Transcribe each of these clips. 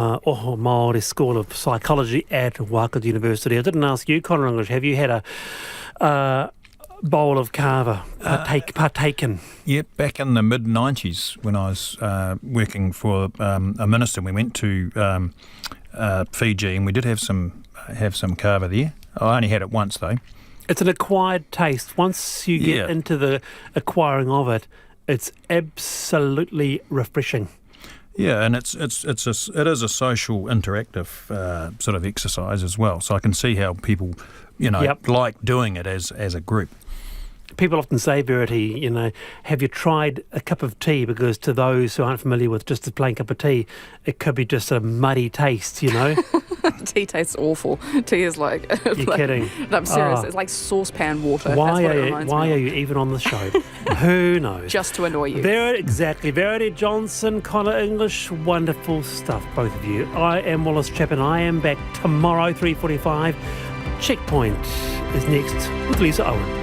Māori School of Psychology at Whaitiri University. I didn't ask you, Conor English, have you had a bowl of kava partaken? Yeah, back in the mid-90s when I was working for a minister, we went to Fiji and we did have some kava there. I only had it once though. It's an acquired taste. Once you get into the acquiring of it, it's absolutely refreshing. Yeah, and it is a social, interactive sort of exercise as well. So I can see how people, like doing it as a group. People often say, Verity, have you tried a cup of tea? Because to those who aren't familiar with just a plain cup of tea, it could be just a muddy taste, Tea tastes awful. Tea is like... You're kidding. No, I'm serious. It's like saucepan water. Why That's are you even on the show? Who knows? Just to annoy you. Exactly. Verity Johnson, Conor English, wonderful stuff, both of you. I am Wallace Chapman. I am back tomorrow, 3:45. Checkpoint is next with Lisa Owen.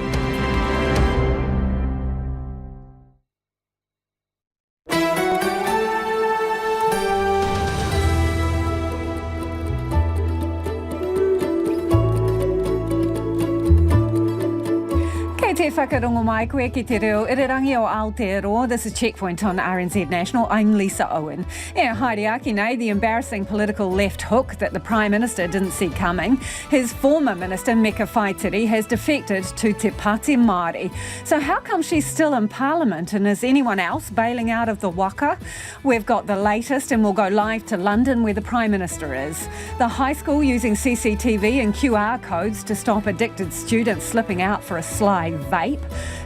Te whakarongo mai koe ki te reo irirangi o Aotearoa. This is Checkpoint on RNZ National. I'm Lisa Owen. Haere aki nei, the embarrassing political left hook that the Prime Minister didn't see coming. His former Minister, Meka Whaitiri, has defected to Te Pāti Māori. So how come she's still in Parliament, and is anyone else bailing out of the waka? We've got the latest and we'll go live to London where the Prime Minister is. The high school using CCTV and QR codes to stop addicted students slipping out for a sly vape.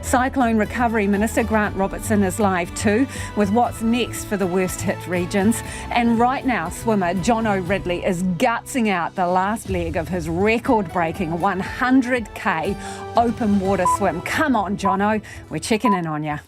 Cyclone Recovery Minister Grant Robertson is live too with what's next for the worst hit regions. And right now, swimmer Jono Ridley is gutsing out the last leg of his record-breaking 100k open water swim. Come on, Jono, we're checking in on you.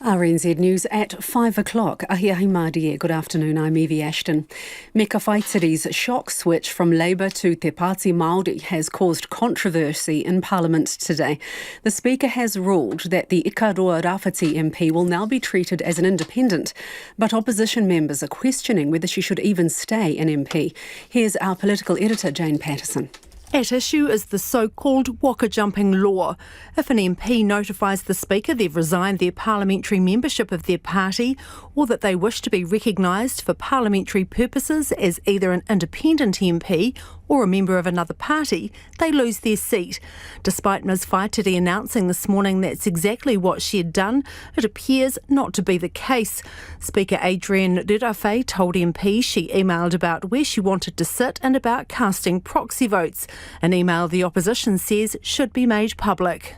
RNZ News at 5 o'clock. Ahiahi Mādia. Good afternoon, I'm Evie Ashton. Meka Whaitiri's shock switch from Labour to Te Pāti Māori has caused controversy in Parliament today. The Speaker has ruled that the Ikaroa Rāwhiti MP will now be treated as an independent, but opposition members are questioning whether she should even stay an MP. Here's our political editor, Jane Patterson. At issue is the so-called waka-jumping law. If an MP notifies the Speaker they've resigned their parliamentary membership of their party or that they wish to be recognised for parliamentary purposes as either an independent MP or a member of another party, they lose their seat. Despite Ms Whaitiri announcing this morning that's exactly what she had done, it appears not to be the case. Speaker Adrian Rirafei told MPs she emailed about where she wanted to sit and about casting proxy votes, an email the opposition says should be made public.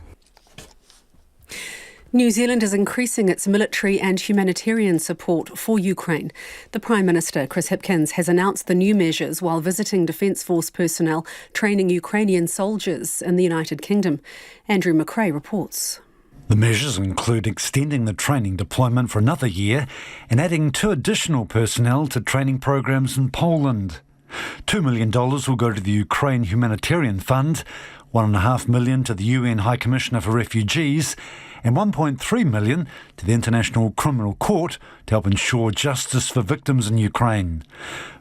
New Zealand is increasing its military and humanitarian support for Ukraine. The Prime Minister, Chris Hipkins, has announced the new measures while visiting Defence Force personnel training Ukrainian soldiers in the United Kingdom. Andrew McRae reports. The measures include extending the training deployment for another year and adding 2 additional personnel to training programs in Poland. $2 million will go to the Ukraine Humanitarian Fund, $1.5 million to the UN High Commissioner for Refugees, and $1.3 million to the International Criminal Court to help ensure justice for victims in Ukraine.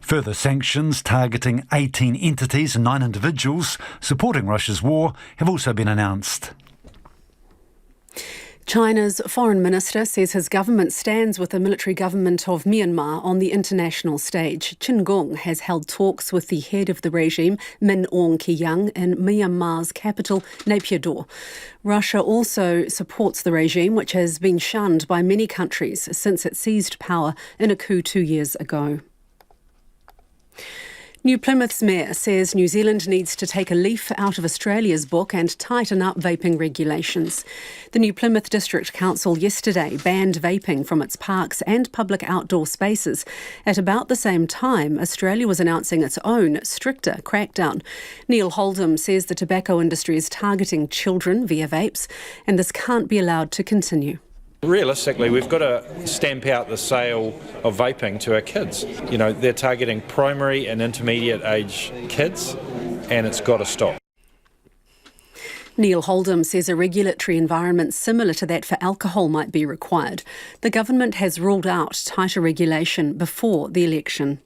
Further sanctions targeting 18 entities and 9 individuals supporting Russia's war have also been announced. China's foreign minister says his government stands with the military government of Myanmar on the international stage. Chin Gong has held talks with the head of the regime, Min Aung Hlaing, in Myanmar's capital, Naypyidaw. Russia also supports the regime, which has been shunned by many countries since it seized power in a coup 2 years ago. New Plymouth's mayor says New Zealand needs to take a leaf out of Australia's book and tighten up vaping regulations. The New Plymouth District Council yesterday banned vaping from its parks and public outdoor spaces. At about the same time, Australia was announcing its own stricter crackdown. Neil Holdham says the tobacco industry is targeting children via vapes, and this can't be allowed to continue. Realistically, we've got to stamp out the sale of vaping to our kids. You know, they're targeting primary and intermediate age kids, and it's got to stop. Neil Holdham says a regulatory environment similar to that for alcohol might be required. The government has ruled out tighter regulation before the election.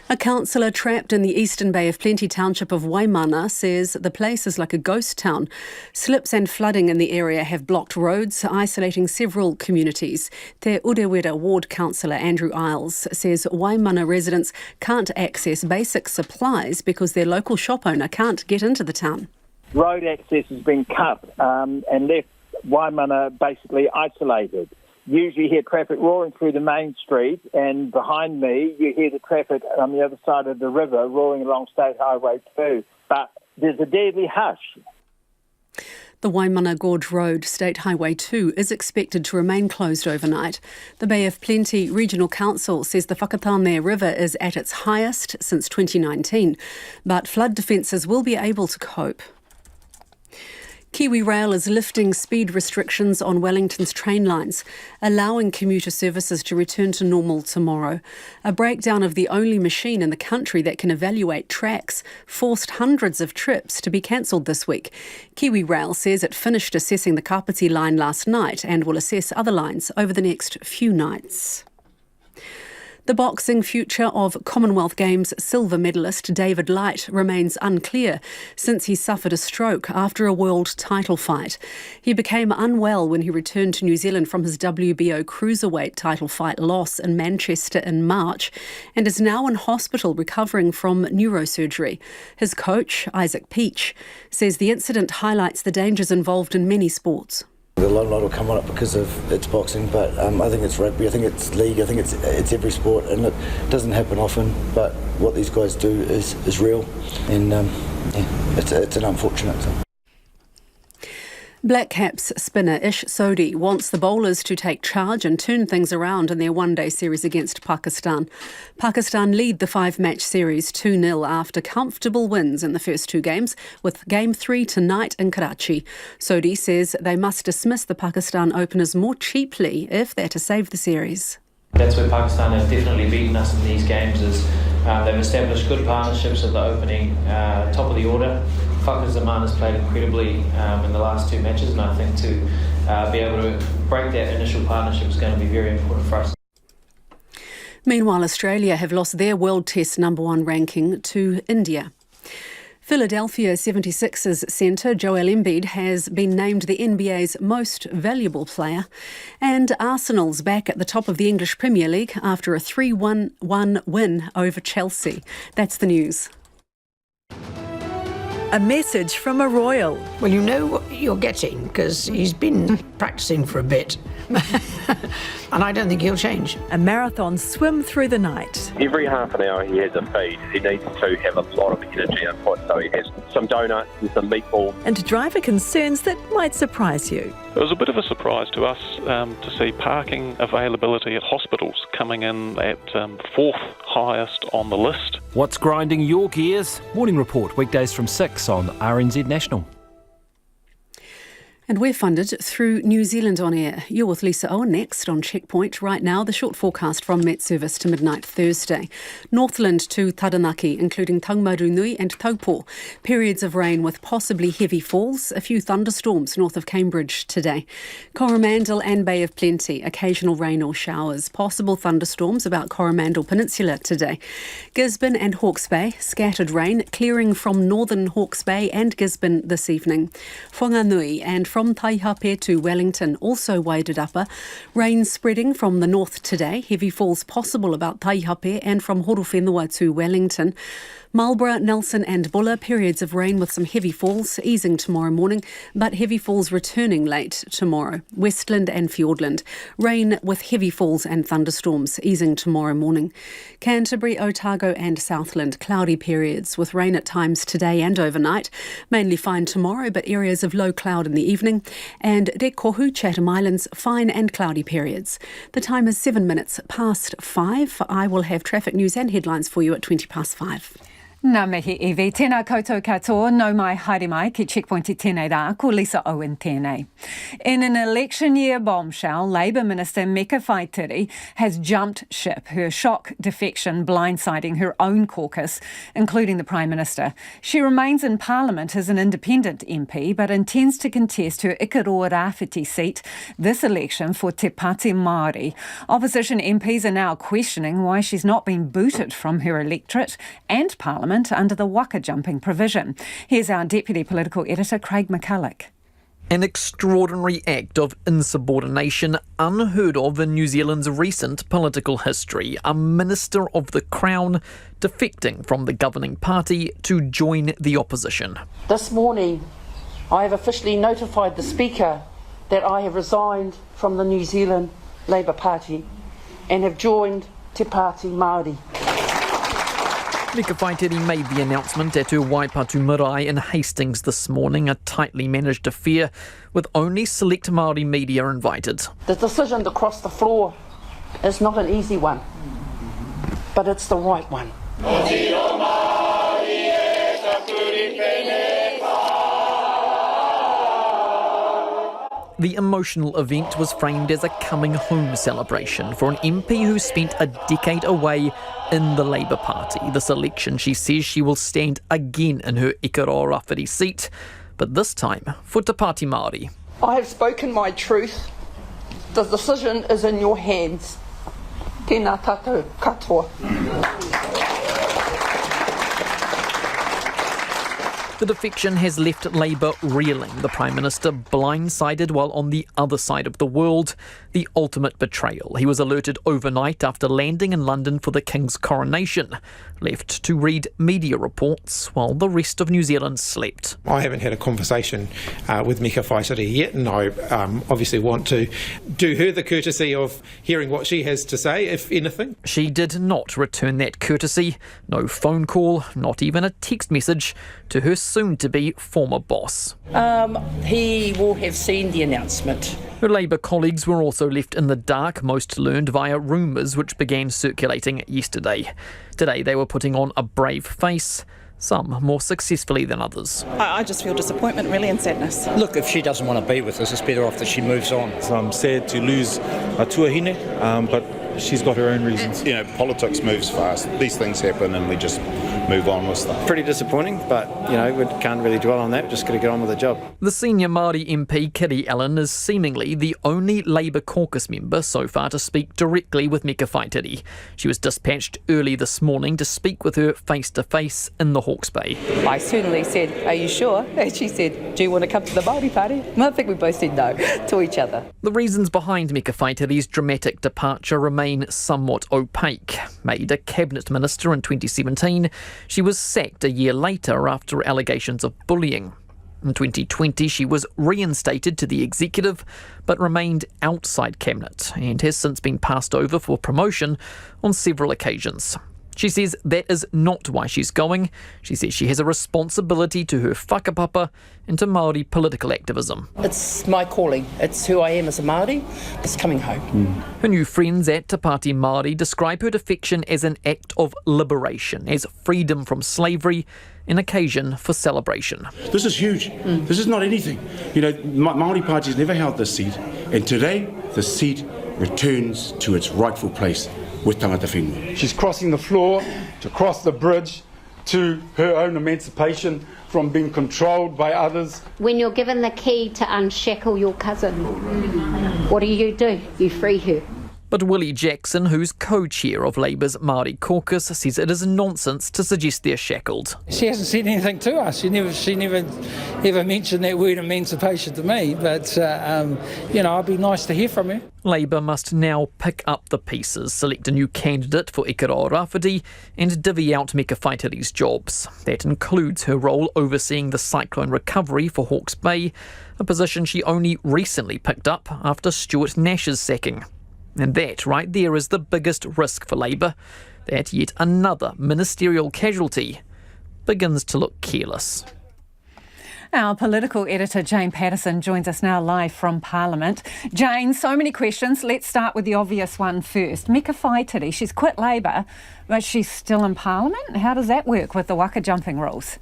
A councillor trapped in the eastern Bay of Plenty township of Waimana says the place is like a ghost town. Slips and flooding in the area have blocked roads, isolating several communities. Te Urewera ward councillor Andrew Isles says Waimana residents can't access basic supplies because their local shop owner can't get into the town. Road access has been cut and left Waimana basically isolated. Usually you hear traffic roaring through the main street, and behind me you hear the traffic on the other side of the river roaring along State Highway 2. But there's a deadly hush. The Waimana Gorge Road, State Highway 2, is expected to remain closed overnight. The Bay of Plenty Regional Council says the Whakatane River is at its highest since 2019, but flood defences will be able to cope. Kiwi Rail is lifting speed restrictions on Wellington's train lines, allowing commuter services to return to normal tomorrow. A breakdown of the only machine in the country that can evaluate tracks forced hundreds of trips to be cancelled this week. Kiwi Rail says it finished assessing the Kapiti line last night and will assess other lines over the next few nights. The boxing future of Commonwealth Games silver medalist David Light remains unclear since he suffered a stroke after a world title fight. He became unwell when he returned to New Zealand from his WBO cruiserweight title fight loss in Manchester in March and is now in hospital recovering from neurosurgery. His coach, Isaac Peach, says the incident highlights the dangers involved in many sports. The limelight will come on it because of it's boxing, but I think it's rugby, I think it's league, I think it's every sport, and it doesn't happen often, but what these guys do is real, and it's an unfortunate thing. Black Caps spinner Ish Sodhi wants the bowlers to take charge and turn things around in their one-day series against Pakistan. Pakistan lead the 5-match series 2-0 after comfortable wins in the first 2 games, with Game 3 tonight in Karachi. Sodhi says they must dismiss the Pakistan openers more cheaply if they're to save the series. That's where Pakistan have definitely beaten us in these games, is they've established good partnerships at the opening, top of the order. Fakhar Zaman has played incredibly in the last 2 matches, and I think to be able to break that initial partnership is going to be very important for us. Meanwhile, Australia have lost their World Test #1 ranking to India. Philadelphia 76ers centre Joel Embiid has been named the NBA's most valuable player, and Arsenal's back at the top of the English Premier League after a 3-1 win over Chelsea. That's the news. A message from a royal. Well, you know what you're getting because he's been practicing for a bit. And I don't think he'll change. A marathon swim through the night. Every half an hour he has a feed. He needs to have a lot of energy input, so he has some donuts and some meatballs. And driver concerns that might surprise you. It was a bit of a surprise to us to see parking availability at hospitals coming in at 4th highest on the list. What's grinding your gears? Morning Report, weekdays from 6 on RNZ National. And we're funded through New Zealand On Air. You're with Lisa Owen next on Checkpoint. Right now, the short forecast from Met Service to midnight Thursday. Northland to Taranaki, including Taumarunui and Taupo. Periods of rain with possibly heavy falls. A few thunderstorms north of Cambridge today. Coromandel and Bay of Plenty, occasional rain or showers. Possible thunderstorms about Coromandel Peninsula today. Gisborne and Hawke's Bay, scattered rain clearing from northern Hawke's Bay and Gisborne this evening. Whanganui and from Taihape to Wellington, also waded upper. Rain spreading from the north today. Heavy falls possible about Taihape and from Horowhenua to Wellington. Marlborough, Nelson and Buller, periods of rain with some heavy falls easing tomorrow morning, but heavy falls returning late tomorrow. Westland and Fiordland, rain with heavy falls and thunderstorms easing tomorrow morning. Canterbury, Otago and Southland, cloudy periods with rain at times today and overnight. Mainly fine tomorrow, but areas of low cloud in the evening. And Rekohu, Chatham Islands, fine and cloudy periods. The time is 7 minutes past 5. I will have traffic news and headlines for you at 5:20. Nā mihi Evie, tēnā koutou katoa, no mai haere mai ki Checkpoint I tēnei rā, ko Lisa Owen tēnei. In an election year bombshell, Labour Minister Meka Whaitiri has jumped ship, her shock defection blindsiding her own caucus, including the Prime Minister. She remains in Parliament as an independent MP, but intends to contest her Ikaroa Rāwhiti seat this election for Te Pāti Māori. Opposition MPs are now questioning why she's not been booted from her electorate and Parliament under the waka jumping provision. Here's our Deputy Political Editor, Craig McCulloch. An extraordinary act of insubordination unheard of in New Zealand's recent political history. A Minister of the Crown defecting from the governing party to join the opposition. This morning, I have officially notified the Speaker that I have resigned from the New Zealand Labour Party and have joined Te Pāti Māori. Meka Whaitiri made the announcement at her Waipatu marae in Hastings this morning, a tightly managed affair with only select Māori media invited. The decision to cross the floor is not an easy one, but it's the right one. The emotional event was framed as a coming home celebration for an MP who spent a decade away in the Labour Party. This election, she says she will stand again in her Ikaroa Rāwhiti seat, but this time for Te Pāti Māori. I have spoken my truth. The decision is in your hands. Tēnā tātou katoa. The defection has left Labour reeling, the Prime Minister blindsided while on the other side of the world. The ultimate betrayal. He was alerted overnight after landing in London for the King's coronation, left to read media reports while the rest of New Zealand slept. I haven't had a conversation with Meka Whaitiri yet, and I obviously want to do her the courtesy of hearing what she has to say, if anything. She did not return that courtesy. No phone call, not even a text message to her soon-to-be former boss. He will have seen the announcement. Her Labour colleagues were also left in the dark, most learned via rumours which began circulating yesterday. Today they were putting on a brave face, some more successfully than others. I just feel disappointment, really, and sadness. Look, if she doesn't want to be with us, it's better off that she moves on. So I'm sad to lose a tuahine, but she's got her own reasons. You know, politics moves fast. These things happen and we just move on with stuff. Pretty disappointing, but, you know, we can't really dwell on that. We're just got to get on with the job. The senior Māori MP, Kiri Allen, is seemingly the only Labour caucus member so far to speak directly with Meka Whaitiri. She was dispatched early this morning to speak with her face-to-face in the Hawke's Bay. I certainly said, "Are you sure?" And she said, "Do you want to come to the Māori party?" And I think we both said no to each other. The reasons behind Meka Whaitiri's dramatic departure remain somewhat opaque. Made a cabinet minister in 2017, she was sacked a year later after allegations of bullying. In 2020, she was reinstated to the executive, but remained outside cabinet and has since been passed over for promotion on several occasions. She says that is not why she's going. She says she has a responsibility to her whakapapa and to Māori political activism. It's my calling. It's who I am as a Māori. It's coming home. Her new friends at Te Pāti Māori describe her defection as an act of liberation, as freedom from slavery, an occasion for celebration. This is huge. This is not anything. You know, Māori parties never held this seat, and today the seat returns to its rightful place with tangata whenua. She's crossing the floor to cross the bridge to her own emancipation from being controlled by others. When you're given the key to unshackle your cousin, what do? You free her. But Willie Jackson, who's co-chair of Labour's Māori caucus, says it is nonsense to suggest they're shackled. She hasn't said anything to us. She never ever mentioned that word emancipation to me. But, you know, it'd be nice to hear from her. Labour must now pick up the pieces, select a new candidate for Ikaroa Rāwhiti and divvy out Meka Whaitiri's jobs. That includes her role overseeing the cyclone recovery for Hawke's Bay, a position she only recently picked up after Stuart Nash's sacking. And that right there is the biggest risk for Labour, that yet another ministerial casualty begins to look careless. Our political editor, Jane Patterson, joins us now live from Parliament. Jane, so many questions. Let's start with the obvious one first. Meka Whaitiri, she's quit Labour, but she's still in Parliament. How does that work with the waka jumping rules?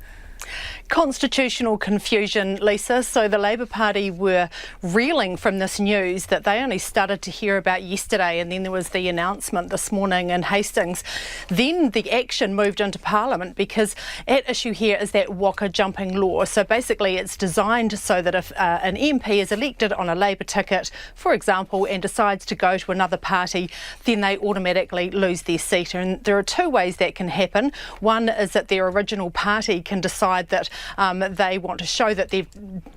Constitutional confusion, Lisa. So the Labour Party were reeling from this news that they only started to hear about yesterday, and then there was the announcement this morning in Hastings. Then the action moved into Parliament because at issue here is that waka jumping law. So basically it's designed so that if an MP is elected on a Labour ticket, for example, and decides to go to another party, then they automatically lose their seat. And there are two ways that can happen. One is that their original party can decide that they want to show that they've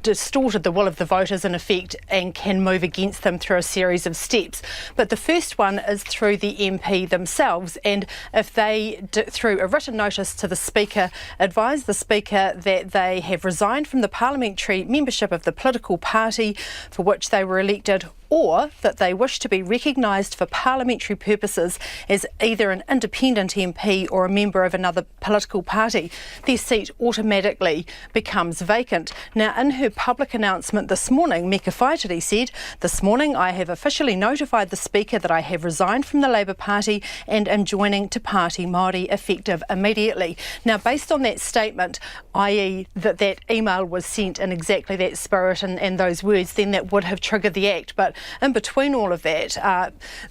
distorted the will of the voters in effect and can move against them through a series of steps. But the first one is through the MP themselves, and if they, through a written notice to the Speaker, advise the Speaker that they have resigned from the parliamentary membership of the political party for which they were elected, or that they wish to be recognised for parliamentary purposes as either an independent MP or a member of another political party, their seat automatically becomes vacant. Now, in her public announcement this morning, Meka Whaitiri said, "This morning I have officially notified the Speaker that I have resigned from the Labour Party and am joining Te Pāti Māori effective immediately." Now, based on that statement, i.e. that email was sent in exactly that spirit and those words, then that would have triggered the act. But in between all of that,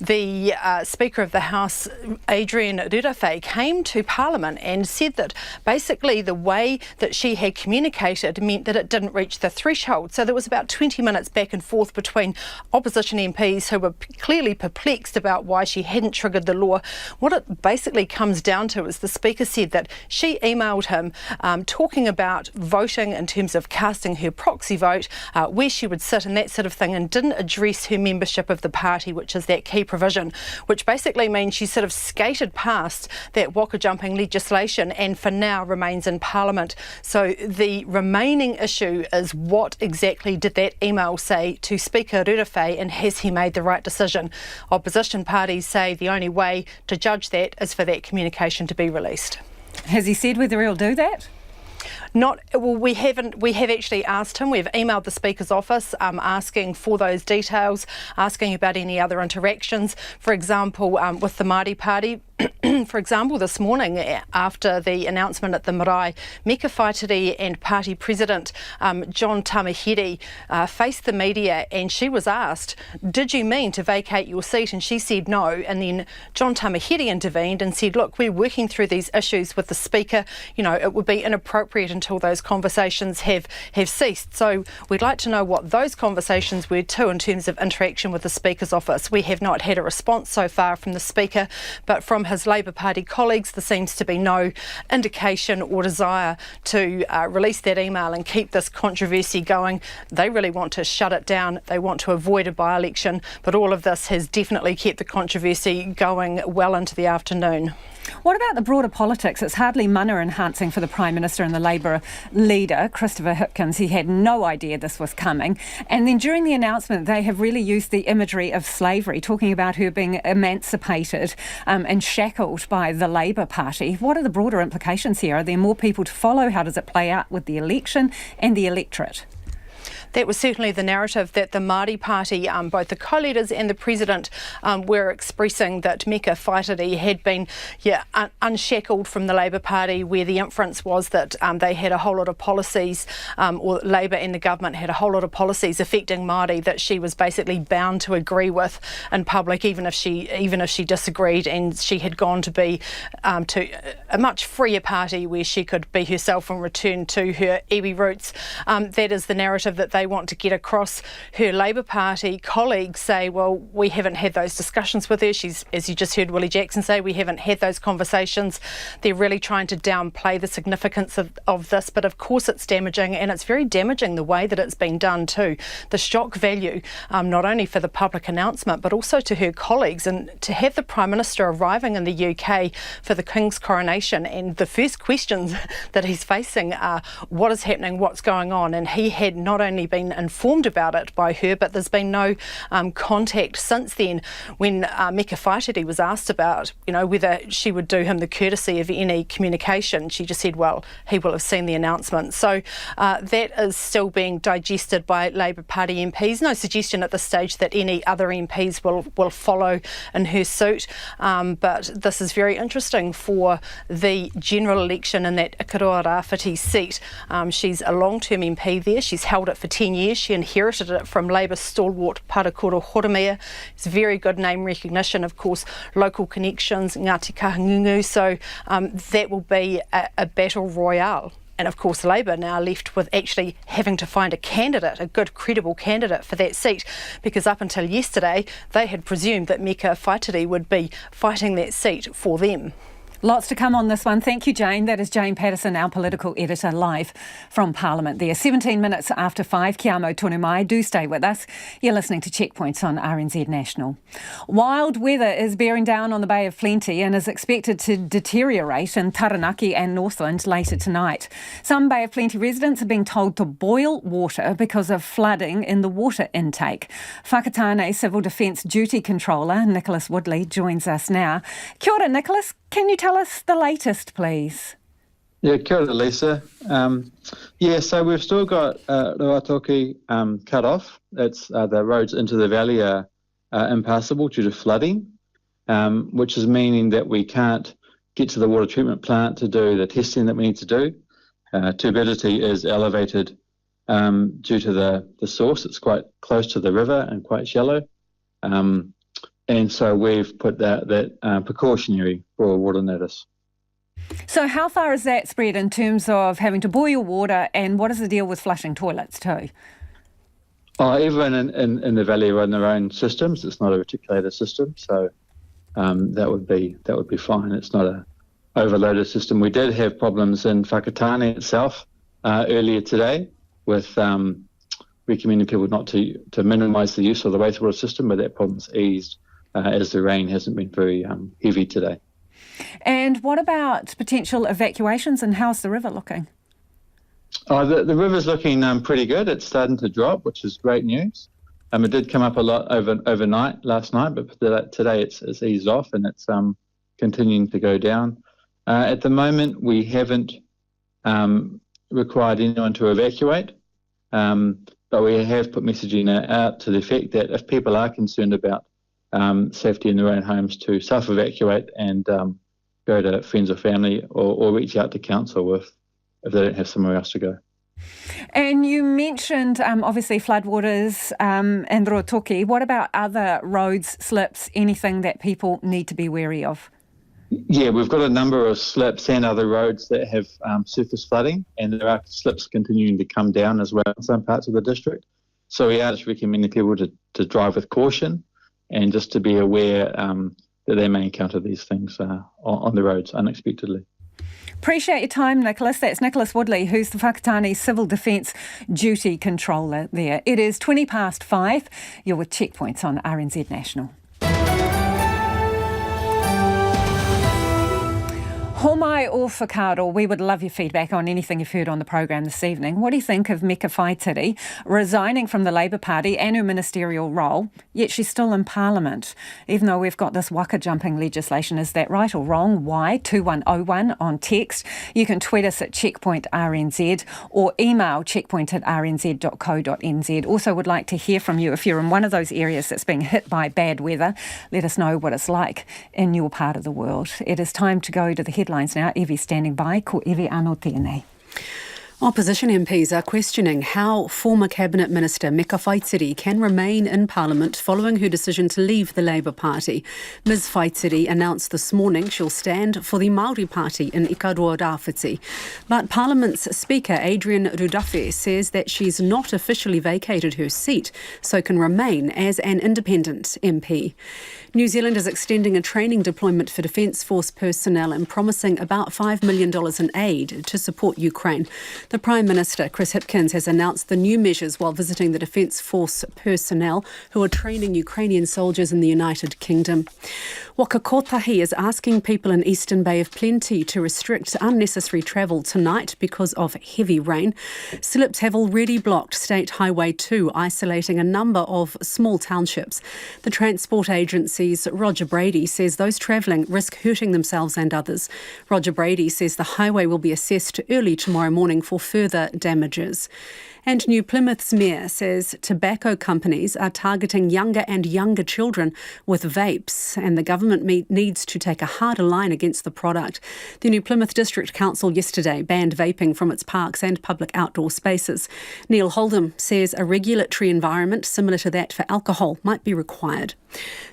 the Speaker of the House, Adrian Rerewhei, came to Parliament and said that basically the way that she had communicated meant that it didn't reach the threshold. So there was about 20 minutes back and forth between opposition MPs who were clearly perplexed about why she hadn't triggered the law. What it basically comes down to is the Speaker said that she emailed him talking about voting in terms of casting her proxy vote, where she would sit and that sort of thing, and didn't address her membership of the party, which is that key provision, which basically means she sort of skated past that waka jumping legislation and for now remains in Parliament. So the remaining issue is what exactly did that email say to Speaker Rerewhei, and has he made the right decision? Opposition parties say the only way to judge that is for that communication to be released. Has he said whether he'll do that? We have actually asked him. We've emailed the Speaker's office asking for those details, asking about any other interactions, for example, with the Māori Party. For example, this morning, after the announcement at the marae, Meka Whaitiri and Pāti President John Tamahiri faced the media, and she was asked, "Did you mean to vacate your seat?" And she said no. And then John Tamahiri intervened and said, "Look, we're working through these issues with the Speaker. You know, it would be inappropriate until those conversations have ceased." So we'd like to know what those conversations were too in terms of interaction with the Speaker's office. We have not had a response so far from the Speaker, but from his Labour Party colleagues, there seems to be no indication or desire to release that email and keep this controversy going. They really want to shut it down. They want to avoid a by-election, but all of this has definitely kept the controversy going well into the afternoon. What about the broader politics? It's hardly mana enhancing for the Prime Minister and the Labour leader, Christopher Hipkins. He had no idea this was coming. And then during the announcement, they have really used the imagery of slavery, talking about her being emancipated and shackled by the Labour Party. What are the broader implications here? Are there more people to follow? How does it play out with the election and the electorate? That was certainly the narrative that the Māori Party, both the co-leaders and the President, were expressing, that Meka Whaitiri had been unshackled from the Labour Party, where the inference was that they had a whole lot of policies, or Labour and the government had a whole lot of policies affecting Māori that she was basically bound to agree with in public, even if she disagreed, and she had gone to be to a much freer party where she could be herself and return to her iwi roots. That is the narrative that they want to get across. Her Labour Party colleagues say, well, we haven't had those discussions with her. She's, as you just heard Willie Jackson say, we haven't had those conversations. They're really trying to downplay the significance of this, but of course it's damaging, and it's very damaging the way that it's been done too. The shock value, not only for the public announcement, but also to her colleagues, and to have the Prime Minister arriving in the UK for the King's coronation, and the first questions that he's facing are, what is happening, what's going on? And he had not only been informed about it by her, but there's been no contact since then. When Meka Whaitiri was asked about, whether she would do him the courtesy of any communication, she just said, well, he will have seen the announcement. So that is still being digested by Labour Party MPs. No suggestion at this stage that any other MPs will follow in her suit, but this is very interesting for the general election in that Ikaroa Rāwhiti seat. She's a long-term MP there. She's held it for 10 years. She inherited it from Labour stalwart Parakoro Horomea. It's very good name recognition, of course, local connections, Ngāti Kahungunu, so that will be a battle royale. And of course, Labour now left with actually having to find a candidate, a good, credible candidate for that seat, because up until yesterday, they had presumed that Meka Whaitiri would be fighting that seat for them. Lots to come on this one. Thank you, Jane. That is Jane Patterson, our political editor, live from Parliament there. 17 minutes after 5, Kia amo tonu mai. Do stay with us. You're listening to Checkpoints on RNZ National. Wild weather is bearing down on the Bay of Plenty and is expected to deteriorate in Taranaki and Northland later tonight. Some Bay of Plenty residents are being told to boil water because of flooding in the water intake. Whakatane Civil Defence Duty Controller Nicholas Woodley joins us now. Kia ora, Nicholas. Can you tell us the latest, please? Yeah, kia ora, Lisa. So we've still got Ruatoki cut off. It's the roads into the valley are impassable due to flooding, which is meaning that we can't get to the water treatment plant to do the testing that we need to do. Turbidity is elevated due to the source. It's quite close to the river and quite shallow. And so we've put that precautionary for water notice. So how far is that spread in terms of having to boil water, and what is the deal with flushing toilets too? Everyone in the valley run their own systems. It's not a reticulated system, so that would be fine. It's not a overloaded system. We did have problems in Whakatane itself earlier today with recommending people not to minimise the use of the wastewater system, but that problem's eased as the rain hasn't been very heavy today. And what about potential evacuations, and how's the river looking? The river's looking pretty good. It's starting to drop, which is great news. It did come up a lot overnight last night, but today it's eased off and it's continuing to go down. At the moment, we haven't required anyone to evacuate, but we have put messaging out to the effect that if people are concerned about safety in their own homes, to self-evacuate and go to friends or family or reach out to council if they don't have somewhere else to go. And you mentioned obviously floodwaters and Ruatoki. What about other roads, slips, anything that people need to be wary of? Yeah, we've got a number of slips and other roads that have surface flooding, and there are slips continuing to come down as well in some parts of the district. So we are just recommending people to drive with caution and just to be aware that they may encounter these things on the roads unexpectedly. Appreciate your time, Nicholas. That's Nicholas Woodley, who's the Whakatane Civil Defence Duty Controller there. It is 5:20. You're with Checkpoints on RNZ National. Homai or whakaaro, we would love your feedback on anything you've heard on the programme this evening. What do you think of Meka Whaitiri resigning from the Labour Party and her ministerial role, yet she's still in Parliament, even though we've got this waka-jumping legislation? Is that right or wrong? Why? 2101 on text. You can tweet us at checkpointrnz or email checkpoint@rnz.co.nz. Also would like to hear from you if you're in one of those areas that's being hit by bad weather. Let us know what it's like in your part of the world. It is time to go to the headlines now. Evie's standing by. Ko Evie anō tēnei. Opposition MPs are questioning how former Cabinet Minister Meka Whaitiri can remain in Parliament following her decision to leave the Labour Party. Ms Whaitiri announced this morning she'll stand for the Māori Party in Ikaroa Rāwhiti. But Parliament's Speaker Adrian Rudafe says that she's not officially vacated her seat, so can remain as an independent MP. New Zealand is extending a training deployment for Defence Force personnel and promising about $5 million in aid to support Ukraine. The Prime Minister, Chris Hipkins, has announced the new measures while visiting the Defence Force personnel who are training Ukrainian soldiers in the United Kingdom. Waka Kotahi is asking people in Eastern Bay of Plenty to restrict unnecessary travel tonight because of heavy rain. Slips have already blocked State Highway 2, isolating a number of small townships. The transport agency's Roger Brady says those travelling risk hurting themselves and others. Roger Brady says the highway will be assessed early tomorrow morning for further damages. And New Plymouth's mayor says tobacco companies are targeting younger and younger children with vapes, and the government needs to take a harder line against the product. The New Plymouth District Council yesterday banned vaping from its parks and public outdoor spaces. Neil Holdham says a regulatory environment similar to that for alcohol might be required.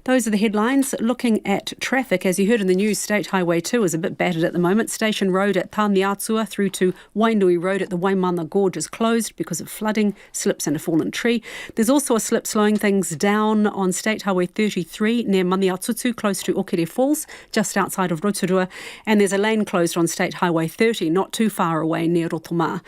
Those are the headlines. Looking at traffic, as you heard in the news, State Highway 2 is a bit battered at the moment. Station Road at Tāmiatua through to Wainui Road at the Waimana Gorge is closed because of flooding, slips and a fallen tree. There's also a slip slowing things down on State Highway 33 near Maniatutu, close to Okere Falls, just outside of Rotorua. And there's a lane closed on State Highway 30, not too far away near Rotoma.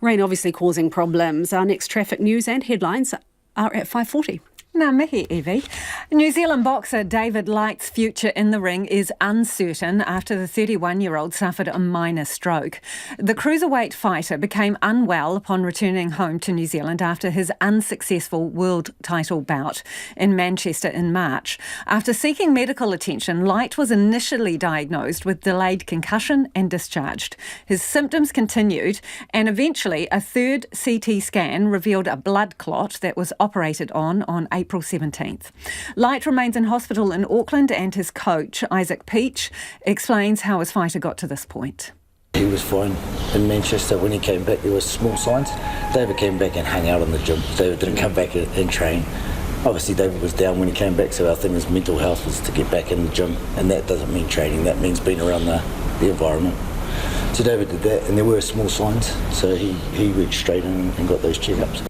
Rain obviously causing problems. Our next traffic news and headlines are at 5:40. Ngā mihi, Evie. New Zealand boxer David Light's future in the ring is uncertain after the 31-year-old suffered a minor stroke. The cruiserweight fighter became unwell upon returning home to New Zealand after his unsuccessful world title bout in Manchester in March. After seeking medical attention, Light was initially diagnosed with delayed concussion and discharged. His symptoms continued, and eventually a third CT scan revealed a blood clot that was operated on April 17th. Light remains in hospital in Auckland, and his coach, Isaac Peach, explains how his fighter got to this point. He was fine in Manchester. When he came back, there were small signs. David came back and hung out in the gym. David didn't come back and train. Obviously, David was down when he came back, so our thing is mental health is to get back in the gym, and that doesn't mean training. That means being around the environment. So David did that, and there were small signs, so he went straight in and got those checkups.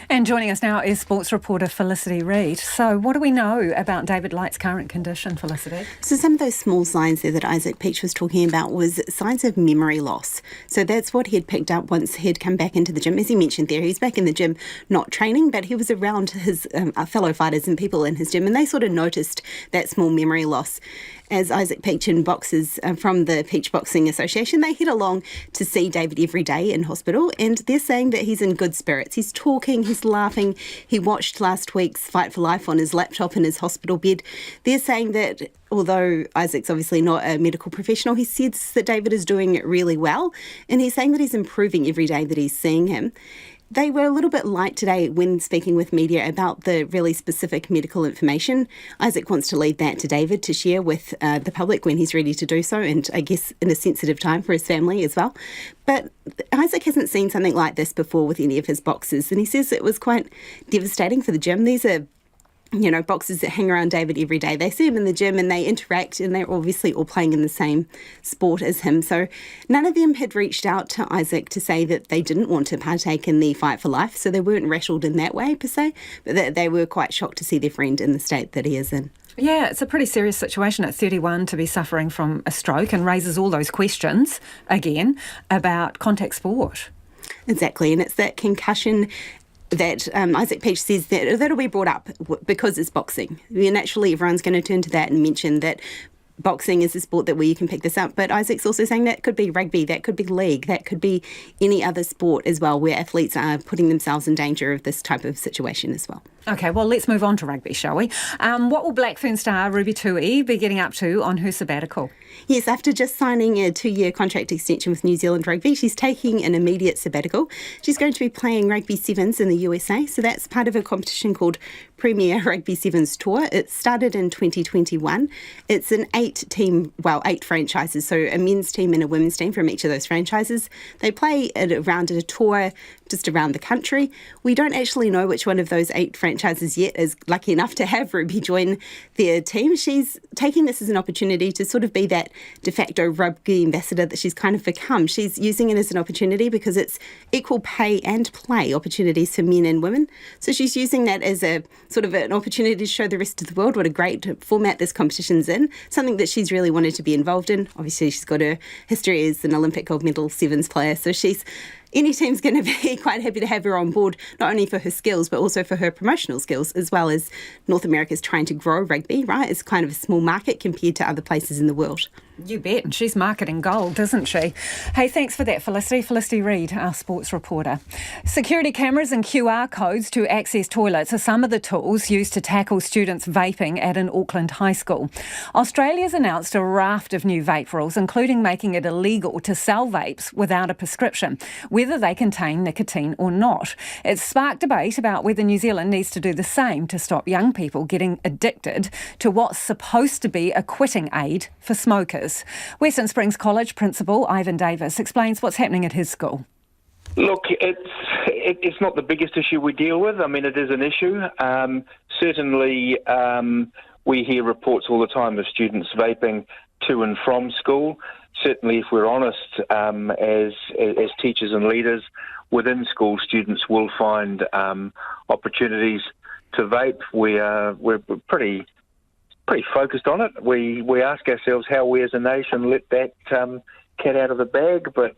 And joining us now is sports reporter Felicity Reid. So what do we know about David Light's current condition, Felicity? So some of those small signs there that Isaac Peach was talking about was signs of memory loss. So that's what he had picked up once he'd come back into the gym. As he mentioned there, he's back in the gym, not training, but he was around his fellow fighters and people in his gym, and they sort of noticed that small memory loss. As Isaac Peach and boxers from the Peach Boxing Association, they head along to see David every day in hospital, and they're saying that he's in good spirits. He's talking, he's laughing. He watched last week's Fight for Life on his laptop in his hospital bed. They're saying that although Isaac's obviously not a medical professional, he says that David is doing really well, and he's saying that he's improving every day that he's seeing him. They were a little bit light today when speaking with media about the really specific medical information. Isaac wants to leave that to David to share with the public when he's ready to do so, and I guess in a sensitive time for his family as well. But Isaac hasn't seen something like this before with any of his boxers, and he says it was quite devastating for the gym. These are boxers that hang around David every day. They see him in the gym and they interact, and they're obviously all playing in the same sport as him. So none of them had reached out to Isaac to say that they didn't want to partake in the Fight for Life. So they weren't rattled in that way per se, but that they were quite shocked to see their friend in the state that he is in. Yeah, it's a pretty serious situation at 31 to be suffering from a stroke, and raises all those questions again about contact sport. Exactly, and it's that concussion that Isaac Peach says that'll be brought up because it's boxing. Naturally, everyone's going to turn to that and mention that boxing is a sport where you can pick this up. But Isaac's also saying that could be rugby, that could be league, that could be any other sport as well, where athletes are putting themselves in danger of this type of situation as well. OK, well, let's move on to rugby, shall we? What will Blackfern star Ruby Tui be getting up to on her sabbatical? Yes, after just signing a 2-year contract extension with New Zealand Rugby, she's taking an immediate sabbatical. She's going to be playing Rugby Sevens in the USA, so that's part of a competition called Premier Rugby Sevens Tour. It started in 2021. It's an 8 franchises, so a men's team and a women's team from each of those franchises. They play around a tour just around the country. We don't actually know which one of those 8 franchises yet is lucky enough to have Ruby join their team. She's taking this as an opportunity to sort of be that de facto rugby ambassador that she's kind of become. She's using it as an opportunity because it's equal pay and play opportunities for men and women. So she's using that as a sort of an opportunity to show the rest of the world what a great format this competition's in, something that she's really wanted to be involved in. Obviously, she's got her history as an Olympic gold medal sevens player, so any team's going to be quite happy to have her on board, not only for her skills, but also for her promotional skills, as well as North America's trying to grow rugby, right? It's kind of a small market compared to other places in the world. You bet. And she's marketing gold, isn't she? Hey, thanks for that, Felicity. Felicity Reid, our sports reporter. Security cameras and QR codes to access toilets are some of the tools used to tackle students vaping at an Auckland high school. Australia's announced a raft of new vape rules, including making it illegal to sell vapes without a prescription, whether they contain nicotine or not. It's sparked debate about whether New Zealand needs to do the same to stop young people getting addicted to what's supposed to be a quitting aid for smokers. Western Springs College Principal Ivan Davis explains what's happening at his school. Look, it's not the biggest issue we deal with. I mean, it is an issue. Certainly, we hear reports all the time of students vaping to and from school. Certainly, if we're honest, as teachers and leaders within school, students will find opportunities to vape. We're pretty focused on it. We ask ourselves how we as a nation let that cat out of the bag, but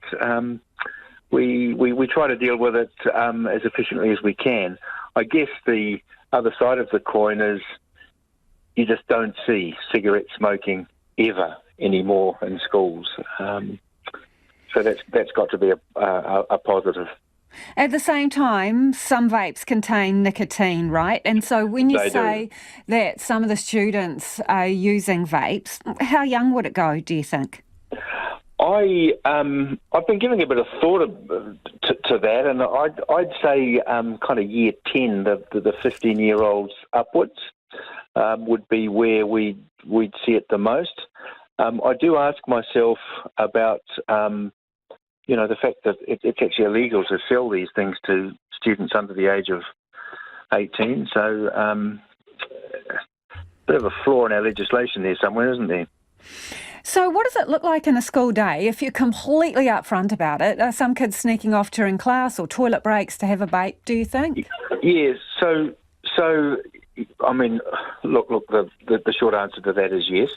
we try to deal with it as efficiently as we can. I guess the other side of the coin is you just don't see cigarette smoking ever anymore in schools. So that's got to be a positive. At the same time, some vapes contain nicotine, right? And so when you say that some of the students are using vapes, how young would it go, do you think? I've been giving a bit of thought to that, and I'd say kind of year 10, the 15-year-olds upwards would be where we'd see it the most. I do ask myself about the fact that it's actually illegal to sell these things to students under the age of 18. So a bit of a flaw in our legislation there somewhere, isn't there? So what does it look like in a school day if you're completely upfront about it? Are some kids sneaking off during class or toilet breaks to have a vape, do you think? Yes. So I mean, look. The short answer to that is yes.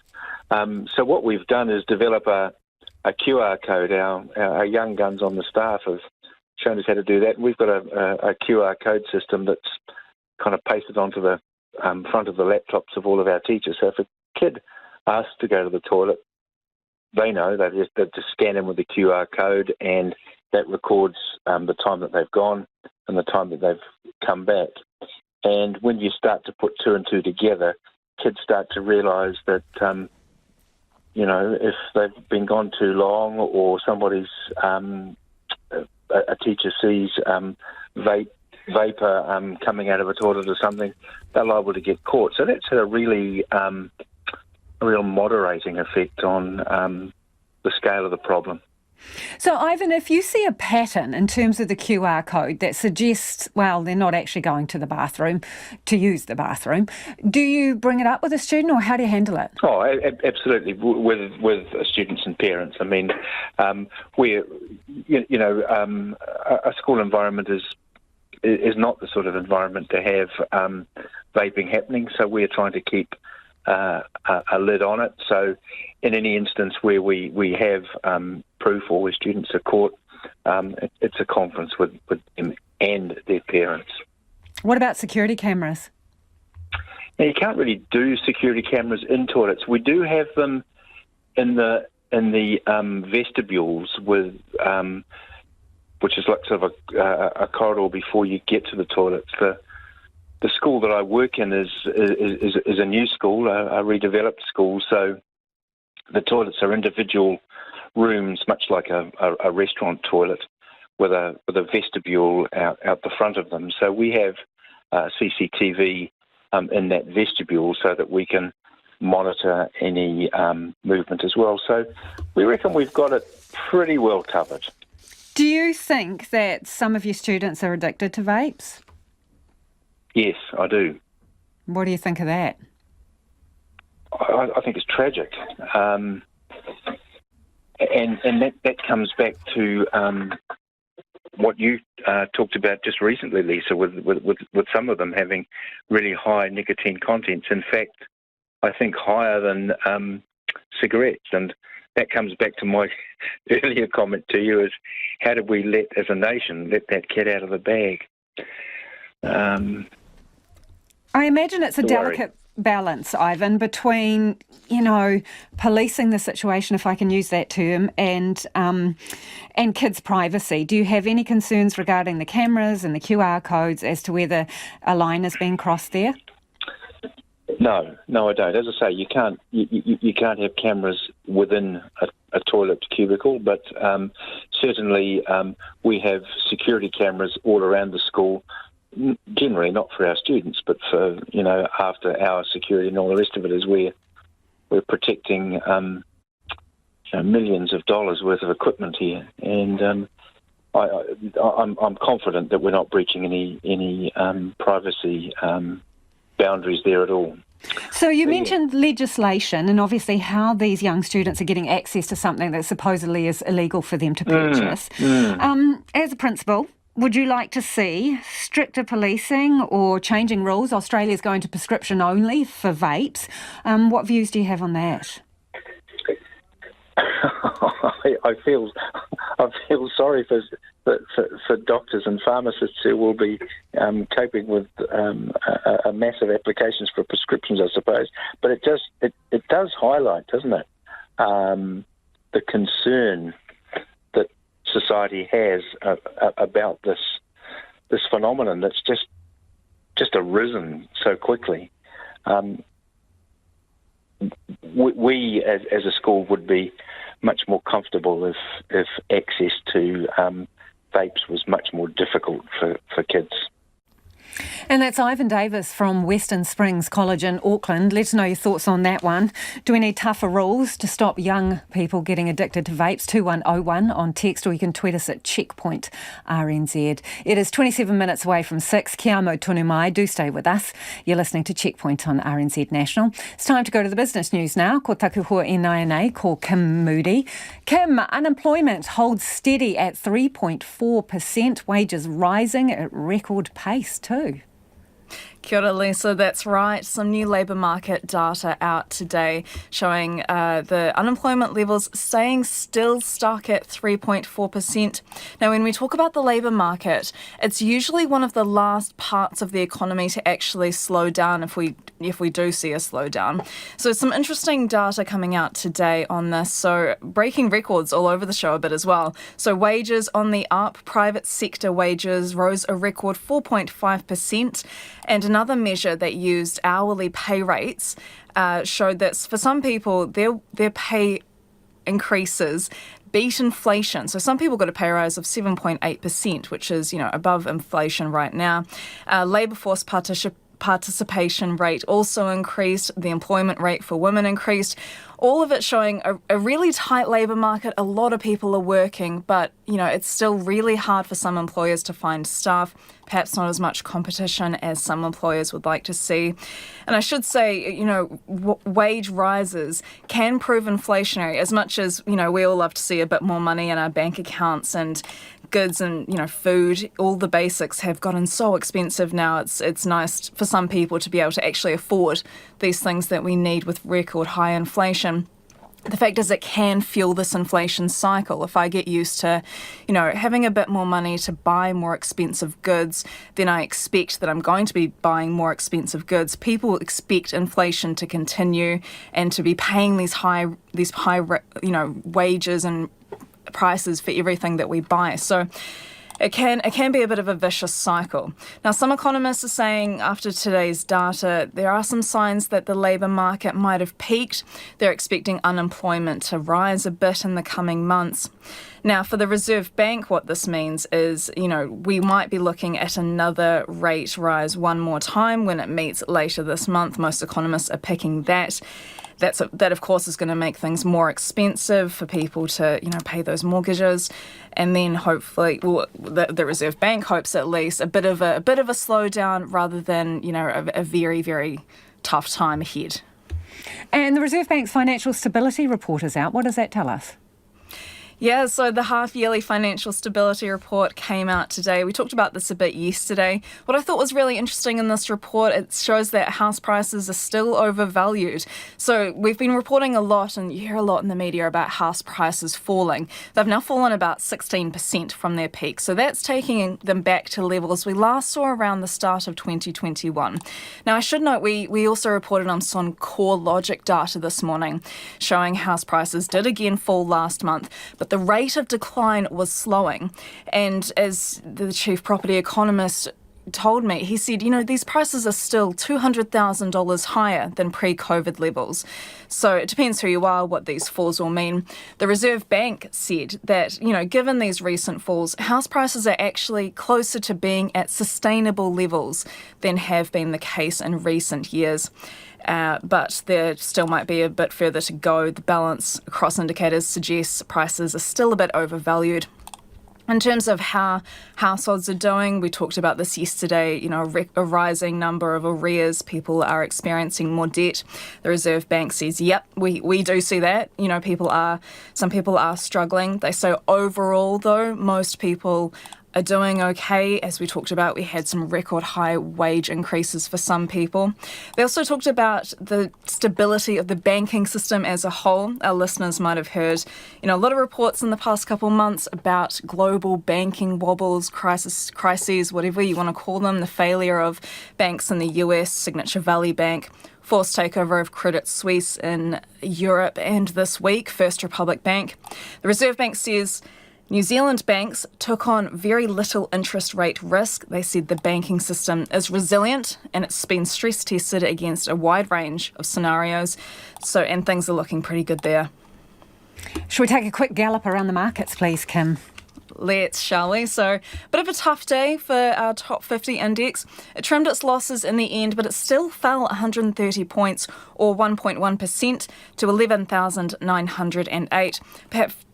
So what we've done is develop a QR code. Our young guns on the staff have shown us how to do that. We've got a QR code system that's kind of pasted onto the front of the laptops of all of our teachers. So if a kid asks to go to the toilet, they know they just scan in with the QR code, and that records the time that they've gone and the time that they've come back. And when you start to put two and two together, kids start to realise that if they've been gone too long, or somebody's a teacher sees vapor coming out of a toilet or something, they're liable to get caught. So that's a really a real moderating effect on the scale of the problem. So, Ivan, if you see a pattern in terms of the QR code that suggests, well, they're not actually going to the bathroom to use the bathroom, do you bring it up with a student, or how do you handle it? Oh, absolutely, with students and parents. I mean, a school environment is not the sort of environment to have vaping happening, so we're trying to keep a lid on it. So in any instance where we have proof or where students are caught, it's a conference with them and their parents. What about security cameras? Now, you can't really do security cameras in toilets. We do have them in the vestibules with which is like sort of a corridor before you get to the toilets. The school that I work in is a new school, a redeveloped school, so the toilets are individual rooms, much like a restaurant toilet, with a vestibule out the front of them. So we have CCTV in that vestibule so that we can monitor any movement as well. So we reckon we've got it pretty well covered. Do you think that some of your students are addicted to vapes? Yes, I do. What do you think of that? I think it's tragic. And that comes back to what you talked about just recently, Lisa, with some of them having really high nicotine contents. In fact, I think higher than cigarettes. And that comes back to my earlier comment to you, is how did we as a nation, let that cat out of the bag? I imagine it's a delicate balance, Ivan, between, policing the situation, if I can use that term, and kids' privacy. Do you have any concerns regarding the cameras and the QR codes as to whether a line has been crossed there? No, I don't. As I say, you can't have cameras within a toilet cubicle, but certainly we have security cameras all around the school. Generally not for our students, but for after our security and all the rest of it, as we're protecting millions of dollars worth of equipment here, and I'm confident that we're not breaching any privacy boundaries there at all. So you mentioned legislation and obviously how these young students are getting access to something that supposedly is illegal for them to purchase. As a principal, would you like to see stricter policing or changing rules? Australia's going to prescription only for vapes. What views do you have on that? I feel sorry for doctors and pharmacists who will be coping with a massive applications for prescriptions, I suppose. But it does highlight, doesn't it, the concern that society has about this phenomenon that's just arisen so quickly. We as a school would be much more comfortable if access to vapes was much more difficult for kids. And that's Ivan Davis from Western Springs College in Auckland. Let us know your thoughts on that one. Do we need tougher rules to stop young people getting addicted to vapes? 2101 on text, or you can tweet us at Checkpoint RNZ. It is 27 minutes away from 6. Kia amo tonu mai. Do stay with us. You're listening to Checkpoint on RNZ National. It's time to go to the business news now. Ko taku hua e nai nei, ko Kim Moody. Kim, unemployment holds steady at 3.4%. Wages rising at record pace too. Kia ora, Lisa. That's right. Some new labour market data out today showing the unemployment levels staying still stuck at 3.4%. Now, when we talk about the labour market, it's usually one of the last parts of the economy to actually slow down if we do see a slowdown. So some interesting data coming out today on this. So breaking records all over the show a bit as well. So wages on the up. Private sector wages rose a record 4.5%. And another measure that used hourly pay rates showed that for some people, their pay increases beat inflation. So some people got a pay rise of 7.8%, which is, above inflation right now. Labour force participation rate also increased. The employment rate for women increased. All of it showing a really tight labour market. A lot of people are working, but, it's still really hard for some employers to find staff. Perhaps not as much competition as some employers would like to see. And I should say, wage rises can prove inflationary as much as, we all love to see a bit more money in our bank accounts, and goods and, food, all the basics have gotten so expensive now. It's nice for some people to be able to actually afford these things that we need with record high inflation. The fact is it can fuel this inflation cycle. If I get used to, having a bit more money to buy more expensive goods, then I expect that I'm going to be buying more expensive goods. People expect inflation to continue and to be paying these high, wages and prices for everything that we buy. So it can be a bit of a vicious cycle. Now, some economists are saying after today's data, there are some signs that the labour market might have peaked. They're expecting unemployment to rise a bit in the coming months. Now, for the Reserve Bank, what this means is, we might be looking at another rate rise one more time when it meets later this month. Most economists are picking that. that of course is going to make things more expensive for people to, pay those mortgages. And then hopefully, the Reserve Bank hopes at least a bit of a slowdown rather than, a very, very tough time ahead. And the Reserve Bank's financial stability report is out. What does that tell us? Yeah, so the half-yearly financial stability report came out today. We talked about this a bit yesterday. What I thought was really interesting in this report, it shows that house prices are still overvalued. So we've been reporting a lot, and you hear a lot in the media about house prices falling. They've now fallen about 16% from their peak. So that's taking them back to levels we last saw around the start of 2021. Now, I should note we also reported on some core logic data this morning, showing house prices did again fall last month, but the rate of decline was slowing. And as the chief property economist told me, he said, these prices are still $200,000 higher than pre-COVID levels. So it depends who you are, what these falls will mean. The Reserve Bank said that, given these recent falls, house prices are actually closer to being at sustainable levels than have been the case in recent years. But there still might be a bit further to go. The balance across indicators suggests prices are still a bit overvalued. In terms of how households are doing, we talked about this yesterday, a rising number of arrears. People are experiencing more debt. The Reserve Bank says, yep, we do see that. Some people are struggling. They say overall, though, most people are doing okay. As we talked about, we had some record high wage increases for some people. They also talked about the stability of the banking system as a whole. Our listeners might have heard, a lot of reports in the past couple of months about global banking wobbles, crises, whatever you want to call them, the failure of banks in the US, Signature Valley Bank, forced takeover of Credit Suisse in Europe, and this week, First Republic Bank. The Reserve Bank says New Zealand banks took on very little interest rate risk. They said the banking system is resilient and it's been stress tested against a wide range of scenarios. And things are looking pretty good there. Shall we take a quick gallop around the markets, please, Kim? Let's, shall we? So, a bit of a tough day for our top 50 index. It trimmed its losses in the end, but it still fell 130 points or 1.1% to 11,908,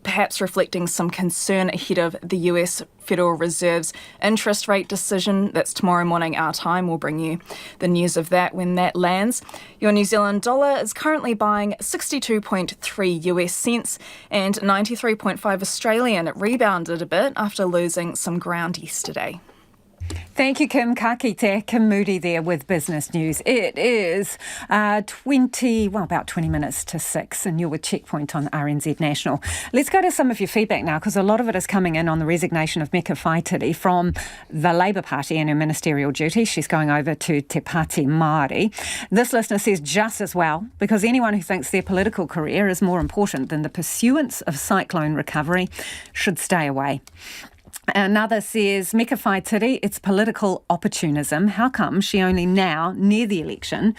perhaps reflecting some concern ahead of the US Federal Reserve's interest rate decision. That's tomorrow morning our time. We'll bring you the news of that when that lands. Your New Zealand dollar is currently buying 62.3 US cents and 93.5 Australian. It rebounded a bit after losing some ground yesterday. Thank you, Kim. Ka kite. Kim Moody there with business news. It is about 20 minutes to 6 and you're with Checkpoint on RNZ National. Let's go to some of your feedback now, because a lot of it is coming in on the resignation of Meka Whaitiri from the Labour Party and her ministerial duties. She's going over to Te Pāti Māori. This listener says just as well, because anyone who thinks their political career is more important than the pursuance of cyclone recovery should stay away. Another says, Meka Whaitiri, it's political opportunism. How come she only now, near the election,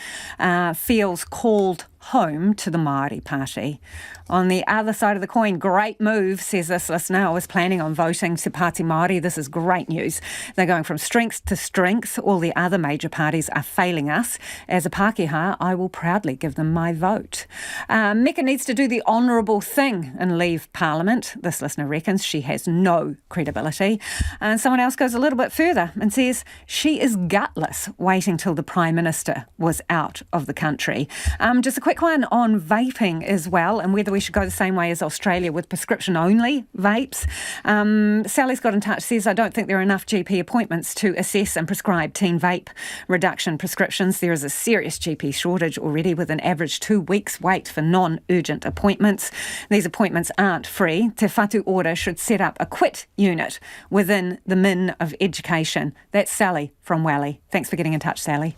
feels called home to the Māori Party? On the other side of the coin, great move, says this listener. I was planning on voting Te Pāti Māori. This is great news. They're going from strength to strength. All the other major parties are failing us. As a Pākehā, I will proudly give them my vote. Meka needs to do the honourable thing and leave Parliament. This listener reckons she has no credibility. And someone else goes a little bit further and says she is gutless waiting till the Prime Minister was out of the country. Just a quick one on vaping as well, and whether we should go the same way as Australia with prescription-only vapes. Sally's got in touch, says, I don't think there are enough GP appointments to assess and prescribe teen vape reduction prescriptions. There is a serious GP shortage already, with an average 2 weeks wait for non-urgent appointments. These appointments aren't free. Te Whatu Order should set up a quit unit within the Min of Education. That's Sally from Wally. Thanks for getting in touch, Sally.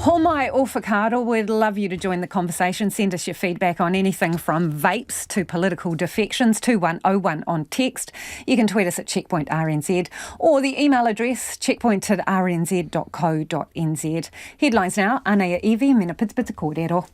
Homai o whakaaro, we'd love you to join the conversation. Send us your feedback on anything from vapes to political defections, 2101 on text. You can tweet us at Checkpoint RNZ or the email address checkpoint@rnz.co.nz. Headlines now, Anea Iwi, Mina Pitipita Kōrero.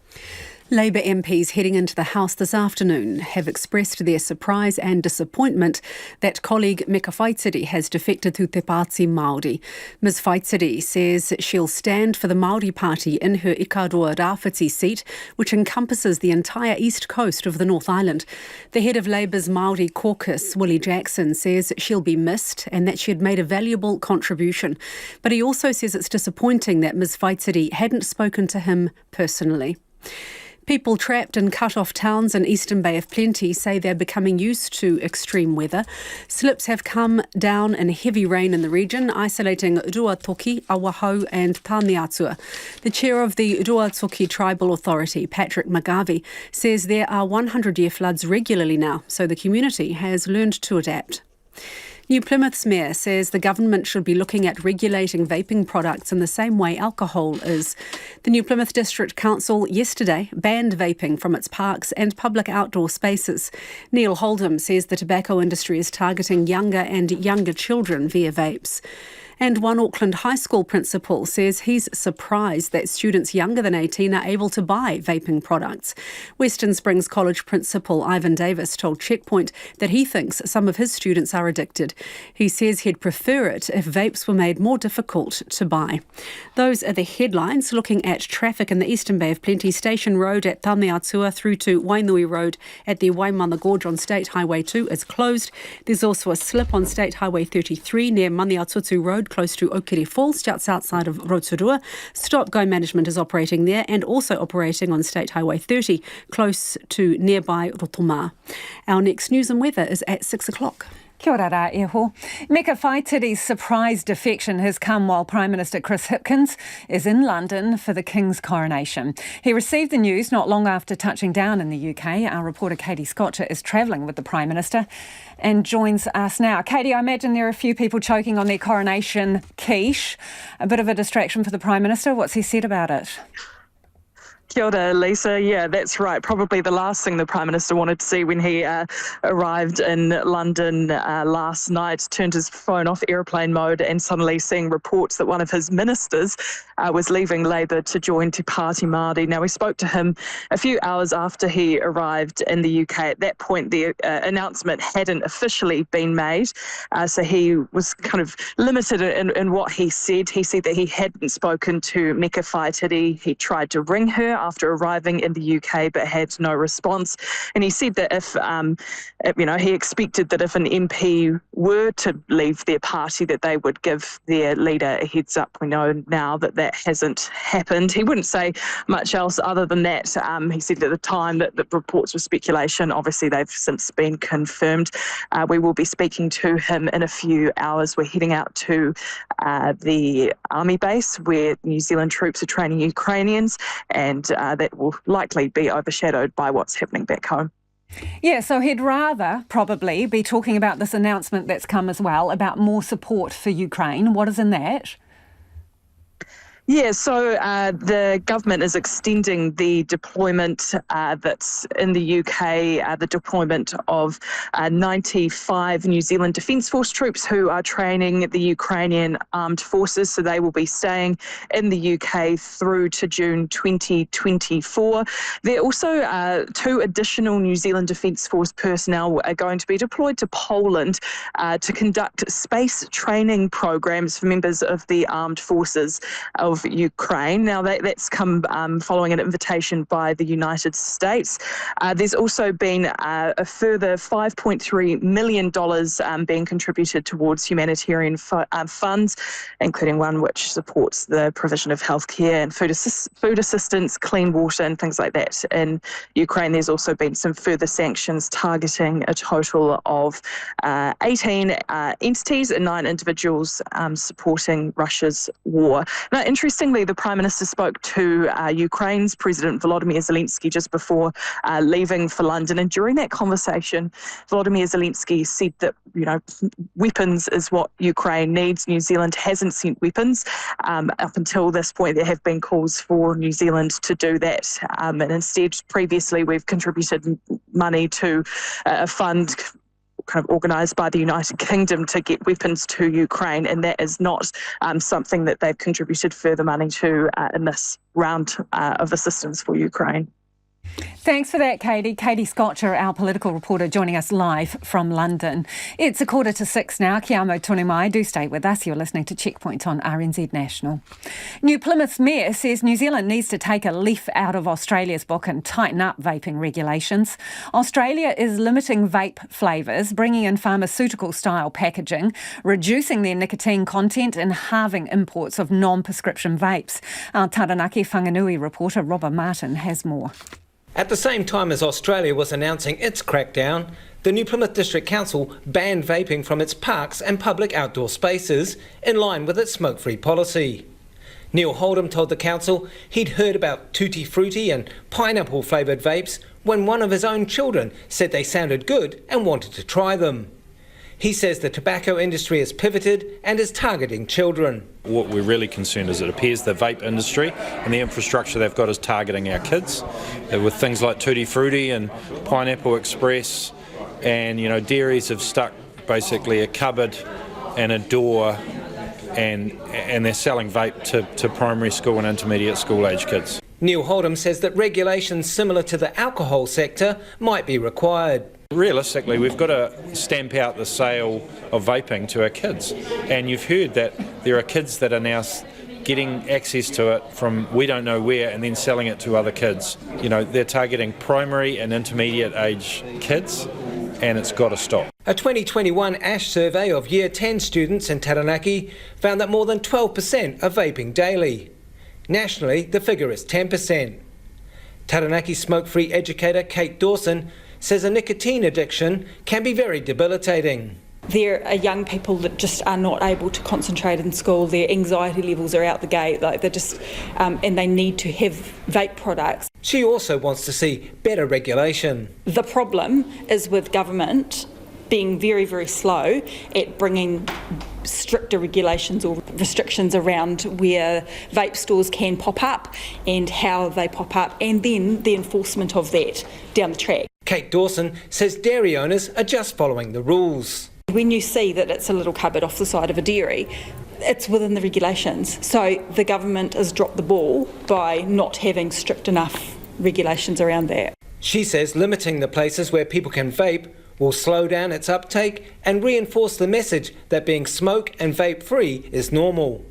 Labour MPs heading into the House this afternoon have expressed their surprise and disappointment that colleague Meka Whaitiri has defected to Te Pāti Māori. Ms Whaitiri says she'll stand for the Māori Party in her Ikaroa Rāwhiti seat, which encompasses the entire east coast of the North Island. The head of Labour's Māori caucus, Willie Jackson, says she'll be missed and that she had made a valuable contribution. But he also says it's disappointing that Ms Whaitiri hadn't spoken to him personally. People trapped in cut-off towns in Eastern Bay of Plenty say they're becoming used to extreme weather. Slips have come down in heavy rain in the region, isolating Ruatoki, Awahau and Tāneatua. The chair of the Ruatoki Tribal Authority, Patrick McGarvey, says there are 100-year floods regularly now, so the community has learned to adapt. New Plymouth's mayor says the government should be looking at regulating vaping products in the same way alcohol is. The New Plymouth District Council yesterday banned vaping from its parks and public outdoor spaces. Neil Holdham says the tobacco industry is targeting younger and younger children via vapes. And one Auckland high school principal says he's surprised that students younger than 18 are able to buy vaping products. Western Springs College principal Ivan Davis told Checkpoint that he thinks some of his students are addicted. He says he'd prefer it if vapes were made more difficult to buy. Those are the headlines. Looking at traffic in the Eastern Bay of Plenty, Station Road at Tāneatua through to Wainui Road at the Waimana Gorge on State Highway 2 is closed. There's also a slip on State Highway 33 near Maniatutu Road, close to Okere Falls, just outside of Rotorua. Stop-go management is operating there and also operating on State Highway 30, close to nearby Rotomā. Our next news and weather is at 6 o'clock. Kia ora rā, Eho. Meka Whaitiri's surprise defection has come while Prime Minister Chris Hipkins is in London for the King's coronation. He received the news not long after touching down in the UK. Our reporter Katie Scotcher is travelling with the Prime Minister and joins us now. Katie, I imagine there are a few people choking on their coronation quiche. A bit of a distraction for the Prime Minister. What's he said about it? Kia ora, Lisa. Yeah, that's right. Probably the last thing the Prime Minister wanted to see when he arrived in London last night, turned his phone off airplane mode and suddenly seeing reports that one of his ministers was leaving Labour to join Te Pāti Māori. Now, we spoke to him a few hours after he arrived in the UK. At that point, the announcement hadn't officially been made, so he was kind of limited in what he said. He said that he hadn't spoken to Meka Whaitiri. He tried to ring her after arriving in the UK, but had no response. And he said that if, he expected that if an MP were to leave their party, that they would give their leader a heads up. We know now that that hasn't happened. He wouldn't say much else other than that. He said at the time that the reports were speculation. Obviously, they've since been confirmed. We will be speaking to him in a few hours. We're heading out to the army base where New Zealand troops are training Ukrainians, and that will likely be overshadowed by what's happening back home. Yeah, so he'd rather probably be talking about this announcement that's come as well, about more support for Ukraine. What is in that? Yeah, so the government is extending the deployment that's in the UK, the deployment of 95 New Zealand Defence Force troops who are training the Ukrainian armed forces. So they will be staying in the UK through to June 2024. There are also 2 additional New Zealand Defence Force personnel are going to be deployed to Poland to conduct space training programs for members of the armed forces of Ukraine. Now, that's come following an invitation by the United States. There's also been a further $5.3 million being contributed towards humanitarian funds, including one which supports the provision of healthcare and food assistance, clean water and things like that. In Ukraine, there's also been some further sanctions targeting a total of 18 entities and 9 individuals supporting Russia's war. Now, interestingly, the Prime Minister spoke to Ukraine's President Volodymyr Zelensky just before leaving for London. And during that conversation, Volodymyr Zelensky said that, weapons is what Ukraine needs. New Zealand hasn't sent weapons. Up until this point, there have been calls for New Zealand to do that. And instead, previously, we've contributed money to a fund kind of organised by the United Kingdom to get weapons to Ukraine, and that is not something that they've contributed further money to in this round of assistance for Ukraine. Thanks for that, Katie. Katie Scotcher, our political reporter, joining us live from London. It's 5:45 now. Kia amo tonu mai. Do stay with us. You're listening to Checkpoint on RNZ National. New Plymouth's mayor says New Zealand needs to take a leaf out of Australia's book and tighten up vaping regulations. Australia is limiting vape flavours, bringing in pharmaceutical-style packaging, reducing their nicotine content and halving imports of non-prescription vapes. Our Taranaki Whanganui reporter Robert Martin has more. At the same time as Australia was announcing its crackdown, the New Plymouth District Council banned vaping from its parks and public outdoor spaces, in line with its smoke-free policy. Neil Holdham told the council he'd heard about tutti frutti and pineapple flavoured vapes when one of his own children said they sounded good and wanted to try them. He says the tobacco industry has pivoted and is targeting children. What we're really concerned is it appears the vape industry and the infrastructure they've got is targeting our kids with things like Tutti Frutti and Pineapple Express, and dairies have stuck basically a cupboard and a door and they're selling vape to primary school and intermediate school age kids. Neil Holdham says that regulations similar to the alcohol sector might be required. Realistically, we've got to stamp out the sale of vaping to our kids. And you've heard that there are kids that are now getting access to it from we don't know where and then selling it to other kids. They're targeting primary and intermediate age kids, and it's got to stop. A 2021 ASH survey of Year 10 students in Taranaki found that more than 12% are vaping daily. Nationally, the figure is 10%. Taranaki smoke-free educator Kate Dawson says a nicotine addiction can be very debilitating. There are young people that just are not able to concentrate in school. Their anxiety levels are out the gate. They're just, and they need to have vape products. She also wants to see better regulation. The problem is with government being very, very slow at bringing stricter regulations or restrictions around where vape stores can pop up and how they pop up, and then the enforcement of that down the track. Kate Dawson says dairy owners are just following the rules. When you see that it's a little cupboard off the side of a dairy, it's within the regulations. So the government has dropped the ball by not having strict enough regulations around that. She says limiting the places where people can vape will slow down its uptake and reinforce the message that being smoke and vape free is normal.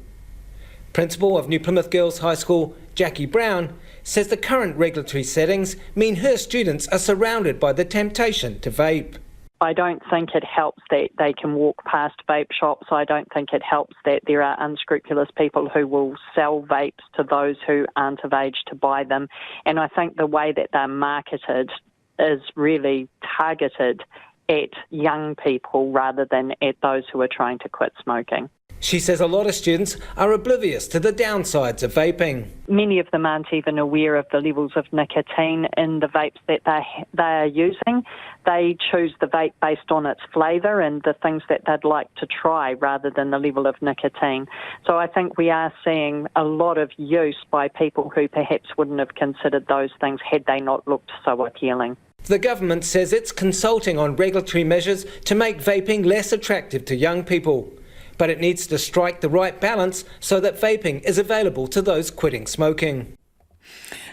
Principal of New Plymouth Girls High School, Jackie Brown, says the current regulatory settings mean her students are surrounded by the temptation to vape. I don't think it helps that they can walk past vape shops. I don't think it helps that there are unscrupulous people who will sell vapes to those who aren't of age to buy them. And I think the way that they're marketed is really targeted at young people rather than at those who are trying to quit smoking. She says a lot of students are oblivious to the downsides of vaping. Many of them aren't even aware of the levels of nicotine in the vapes that they are using. They choose the vape based on its flavour and the things that they'd like to try rather than the level of nicotine. So I think we are seeing a lot of use by people who perhaps wouldn't have considered those things had they not looked so appealing. The government says it's consulting on regulatory measures to make vaping less attractive to young people. But it needs to strike the right balance so that vaping is available to those quitting smoking.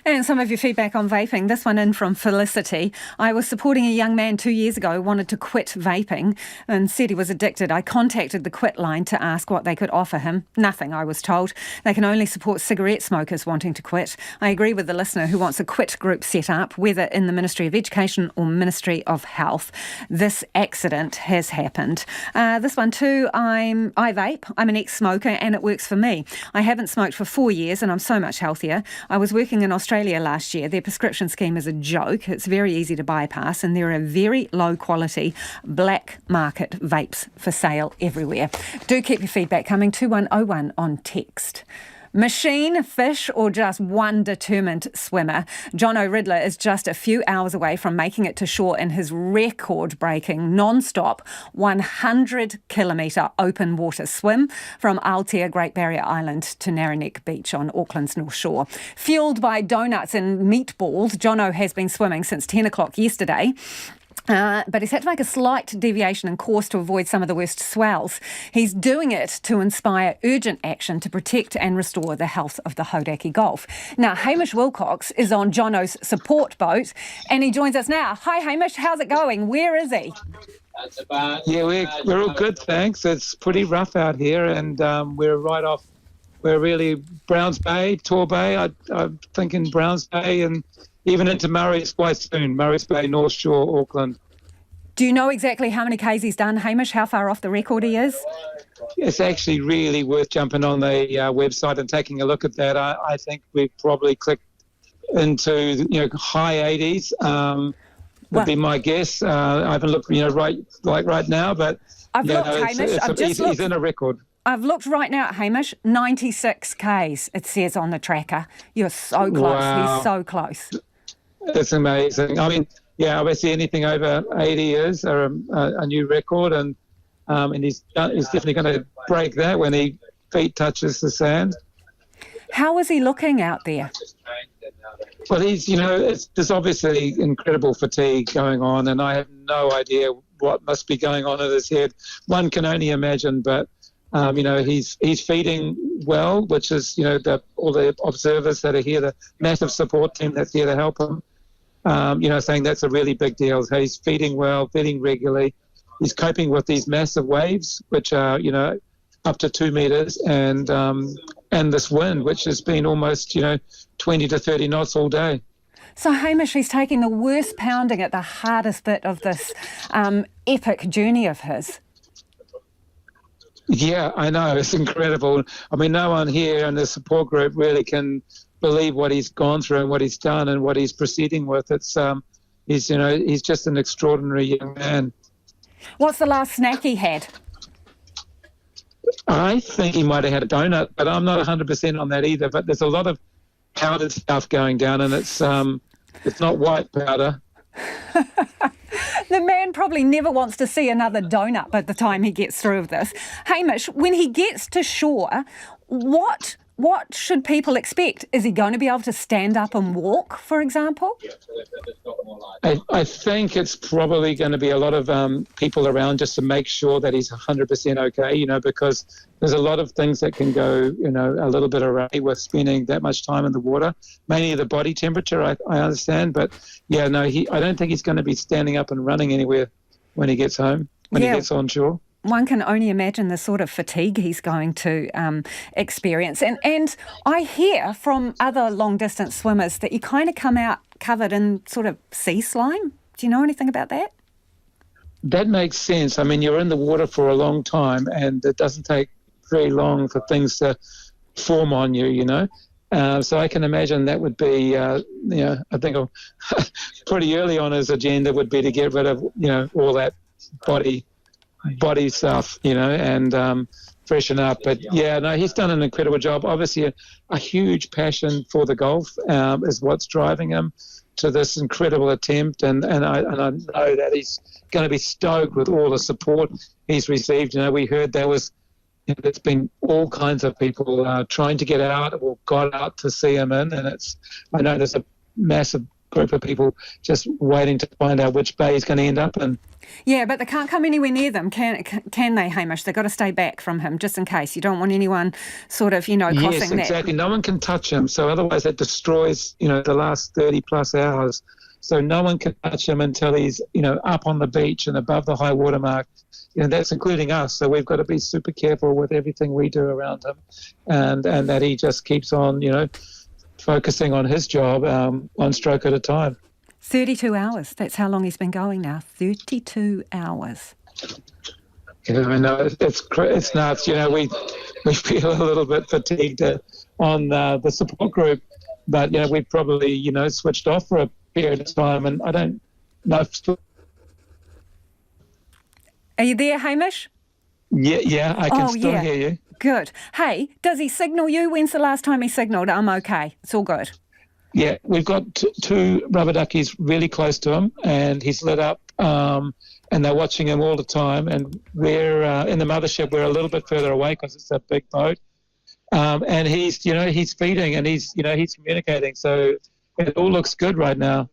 And some of your feedback on vaping. This one in from Felicity. I was supporting a young man 2 years ago who wanted to quit vaping and said he was addicted. I contacted the quit line to ask what they could offer him. Nothing, I was told. They can only support cigarette smokers wanting to quit. I agree with the listener who wants a quit group set up, whether in the Ministry of Education or Ministry of Health. This accident has happened. This one too, I vape. I'm an ex-smoker and it works for me. I haven't smoked for 4 years and I'm so much healthier. I was working in Australia last year. Their prescription scheme is a joke. It's very easy to bypass and there are very low quality black market vapes for sale everywhere. Do keep your feedback coming. 2101 on text. Machine, fish or just one determined swimmer? Jono Riddler is just a few hours away from making it to shore in his record-breaking, non-stop 100-kilometre open water swim from Aotea Great Barrier Island to Narrowneck Beach on Auckland's North Shore. Fuelled by donuts and meatballs, Jono has been swimming since 10 o'clock yesterday. But he's had to make a slight deviation in course to avoid some of the worst swells. He's doing it to inspire urgent action to protect and restore the health of the Hauraki Gulf. Now, Hamish Wilcox is on Jono's support boat and he joins us now. Hi, Hamish. How's it going? Where is he? Yeah, we're all good, thanks. It's pretty rough out here, and we're right off. We're really Browns Bay, Tor Bay. I'm thinking Browns Bay, and even into Murray's quite soon. Murray's Bay, North Shore, Auckland. Do you know exactly how many Ks he's done, Hamish? How far off the record he is? It's actually really worth jumping on the website and taking a look at that. I think we've probably clicked into high 80s. Would be my guess. I haven't looked, right now, but I've looked, Hamish. He's in a record. I've looked right now at Hamish. 96 Ks. It says on the tracker. You're so close. Wow. He's so close. It's amazing. I mean, obviously anything over 80 years are a new record, and he's definitely going to break that when he feet touches the sand. How is he looking out there? Well, there's obviously incredible fatigue going on, and I have no idea what must be going on in his head. One can only imagine, but he's feeding well, which is all the observers that are here, the massive support team that's here to help him. Saying that's a really big deal. He's feeding well, feeding regularly. He's coping with these massive waves, which are up to 2 meters, and this wind, which has been almost 20 to 30 knots all day. So, Hamish, he's taking the worst pounding at the hardest bit of this epic journey of his. Yeah, I know. It's incredible. I mean, no one here in the support group really can believe what he's gone through and what he's done and what he's proceeding with. It's he's just an extraordinary young man. What's the last snack he had? I think he might have had a donut, but I'm not 100% on that either. But there's a lot of powdered stuff going down, and it's not white powder. The man probably never wants to see another donut by the time he gets through with this. Hamish, when he gets to shore, what should people expect? Is he going to be able to stand up and walk, for example? I think it's probably going to be a lot of people around just to make sure that he's 100% okay, because there's a lot of things that can go, a little bit awry with spending that much time in the water, mainly the body temperature, I understand. But, I don't think he's going to be standing up and running anywhere when he gets home, when he gets on shore. One can only imagine the sort of fatigue he's going to experience. And I hear from other long-distance swimmers that you kind of come out covered in sort of sea slime. Do you know anything about that? That makes sense. I mean, you're in the water for a long time, and it doesn't take very long for things to form on you, So I can imagine that would be, I think pretty early on his agenda would be to get rid of, all that body stuff, and freshen up. But he's done an incredible job. Obviously a huge passion for the Gulf is what's driving him to this incredible attempt, and I know that he's going to be stoked with all the support he's received. We heard there was there's been all kinds of people trying to get out or got out to see him in, and I know there's a massive group of people just waiting to find out which bay he's going to end up in. Yeah, but they can't come anywhere near them, can they, Hamish? They've got to stay back from him just in case. You don't want anyone sort of, crossing that. Yes, exactly. No one can touch him, so otherwise that destroys, the last 30-plus hours. So no one can touch him until he's, up on the beach and above the high water mark. That's including us, so we've got to be super careful with everything we do around him, and that he just keeps on, focusing on his job, one stroke at a time. 32 hours. That's how long he's been going now. 32 hours. It's nuts. We feel a little bit fatigued on the support group, but we've probably switched off for a period of time, and I don't know if. Are you there, Hamish? Yeah, I can still hear you. Good. Hey, does he signal you? When's the last time he signalled? I'm okay. It's all good. Yeah, we've got two rubber duckies really close to him, and he's lit up, and they're watching him all the time. And we're in the mothership. We're a little bit further away because it's a big boat, and he's feeding and he's communicating. So it all looks good right now.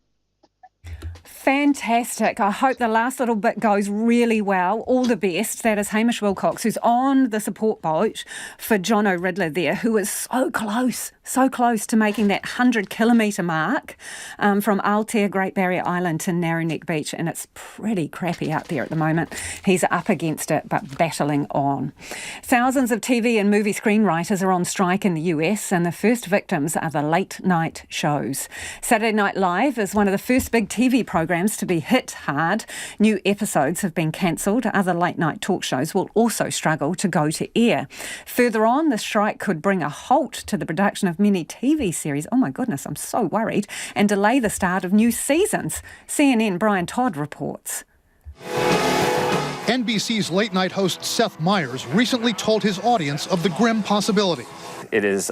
Fantastic. I hope the last little bit goes really well. All the best. That is Hamish Wilcox, who's on the support boat for John O'Riddler there, who is so close to making that 100-kilometre mark from Aotea, Great Barrier Island to Narrowneck Beach, and it's pretty crappy out there at the moment. He's up against it, but battling on. Thousands of TV and movie screenwriters are on strike in the US, and the first victims are the late-night shows. Saturday Night Live is one of the first big TV programs to be hit hard. New episodes have been cancelled. Other late-night talk shows will also struggle to go to air. Further on, the strike could bring a halt to the production of many TV series. Oh my goodness, I'm so worried. And delay the start of new seasons. CNN Brian Todd reports. NBC's late-night host Seth Meyers recently told his audience of the grim possibility. It is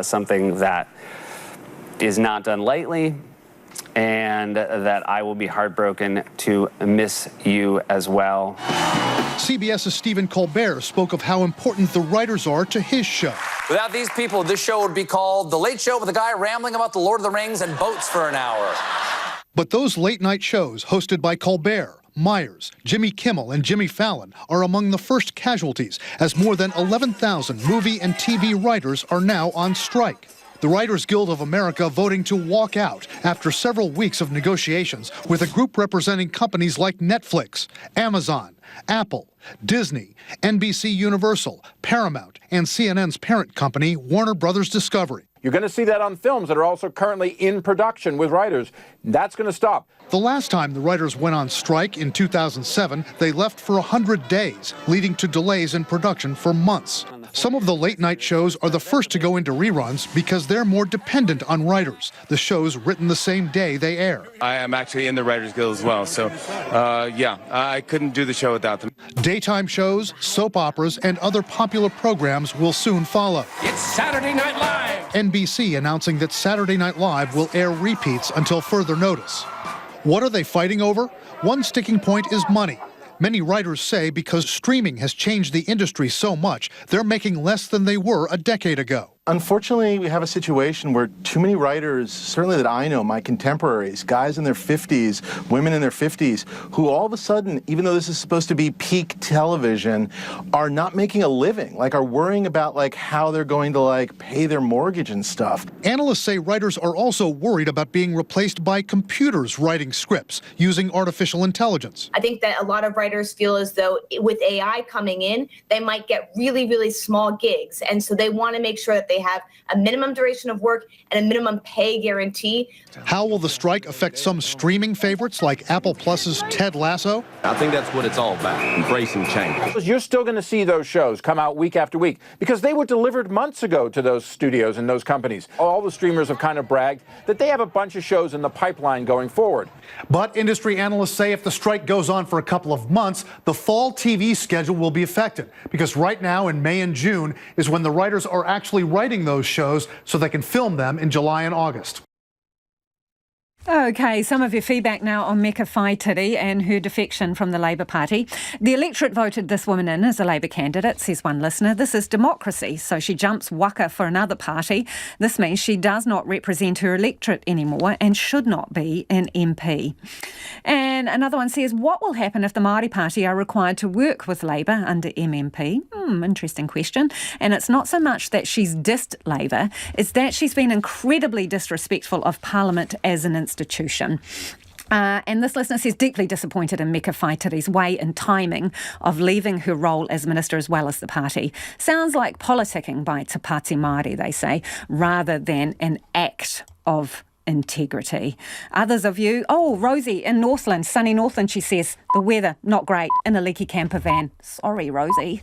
something that is not done lightly, and that I will be heartbroken to miss you as well. CBS's Stephen Colbert spoke of how important the writers are to his show. Without these people, this show would be called The Late Show with a guy rambling about the Lord of the Rings and boats for an hour. But those late-night shows hosted by Colbert, Myers, Jimmy Kimmel, and Jimmy Fallon are among the first casualties, as more than 11,000 movie and TV writers are now on strike. The Writers Guild of America voting to walk out after several weeks of negotiations with a group representing companies like Netflix, Amazon, Apple, Disney, NBC Universal, Paramount, and CNN's parent company, Warner Brothers Discovery. You're going to see that on films that are also currently in production with writers. That's going to stop. The last time the writers went on strike in 2007, they left for 100 days, leading to delays in production for months. Some of the late-night shows are the first to go into reruns because they're more dependent on writers. The show's written the same day they air. I am actually in the Writers Guild as well, so yeah, I couldn't do the show without them. Daytime shows, soap operas, and other popular programs will soon follow. It's Saturday Night Live! NBC announcing that Saturday Night Live will air repeats until further notice. What are they fighting over? One sticking point is money. Many writers say because streaming has changed the industry so much, they're making less than they were a decade ago. Unfortunately, we have a situation where too many writers, certainly that I know, my contemporaries, guys in their 50s, women in their 50s, who all of a sudden, even though this is supposed to be peak television, are not making a living, like are worrying about like how they're going to like pay their mortgage and stuff. Analysts say writers are also worried about being replaced by computers writing scripts using artificial intelligence. I think that a lot of writers feel as though with AI coming in, they might get really, really small gigs. And so they want to make sure that they have a minimum duration of work and a minimum pay guarantee. How will the strike affect some streaming favorites like Apple Plus's Ted Lasso? I think that's what it's all about, embracing change. You're still going to see those shows come out week after week because they were delivered months ago to those studios and those companies. All the streamers have kind of bragged that they have a bunch of shows in the pipeline going forward. But industry analysts say if the strike goes on for a couple of months, the fall TV schedule will be affected because right now in May and June is when the writers are actually writing those shows so they can film them in July and August. Okay, some of your feedback now on Meka Whaitiri and her defection from the Labour Party. The electorate voted this woman in as a Labour candidate, says one listener. This is democracy, so she jumps waka for another party. This means she does not represent her electorate anymore and should not be an MP. And another one says, what will happen if the Māori Party are required to work with Labour under MMP? Interesting question. And it's not so much that she's dissed Labour, it's that she's been incredibly disrespectful of Parliament as an institution. And this listener says deeply disappointed in Meka Whaitiri's way and timing of leaving her role as minister as well as the party. Sounds like politicking by Te Pāti Māori, they say, rather than an act of integrity. Others of you, Rosie in Northland, sunny Northland, she says, the weather, not great, in a leaky camper van. Sorry, Rosie.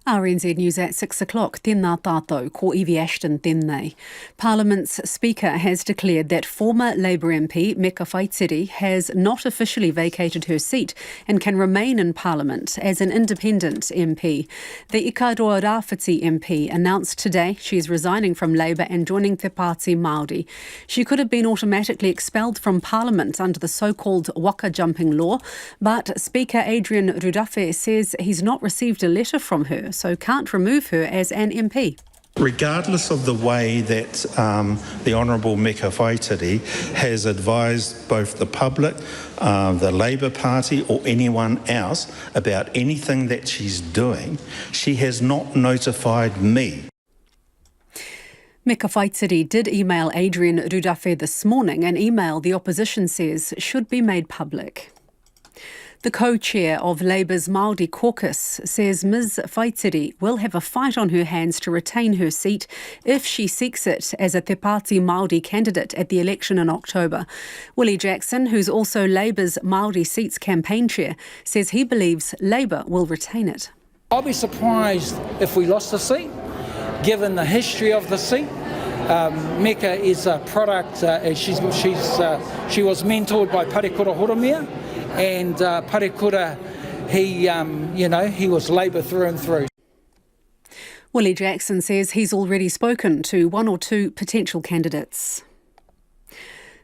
RNZ News at 6 o'clock. Tēnā tātou, ko Evie Ashton tēnei. Parliament's Speaker has declared that former Labour MP Meka Whaitiri has not officially vacated her seat and can remain in Parliament as an independent MP. The Ikaroa Rāwhiti MP announced today she is resigning from Labour and joining Te Pāti Māori. She could have been automatically expelled from Parliament under the so-called waka jumping law, but Speaker Adrian Rudafe says he's not received a letter from her, so can't remove her as an MP. Regardless of the way that the Honourable Meka Whaitiri has advised both the public, the Labour Party or anyone else about anything that she's doing, she has not notified me. Meka Whaitiri did email Adrian Rudafe this morning, an email the opposition says should be made public. The co-chair of Labour's Māori caucus says Ms Whaitiri will have a fight on her hands to retain her seat if she seeks it as a Te Pāti Māori candidate at the election in October. Willie Jackson, who's also Labour's Māori Seats campaign chair, says he believes Labour will retain it. I'll be surprised if we lost the seat, given the history of the seat. Meka is a product, she was mentored by Parekura Horomia, and Parekura, he was Labour through and through. Willie Jackson says he's already spoken to one or two potential candidates.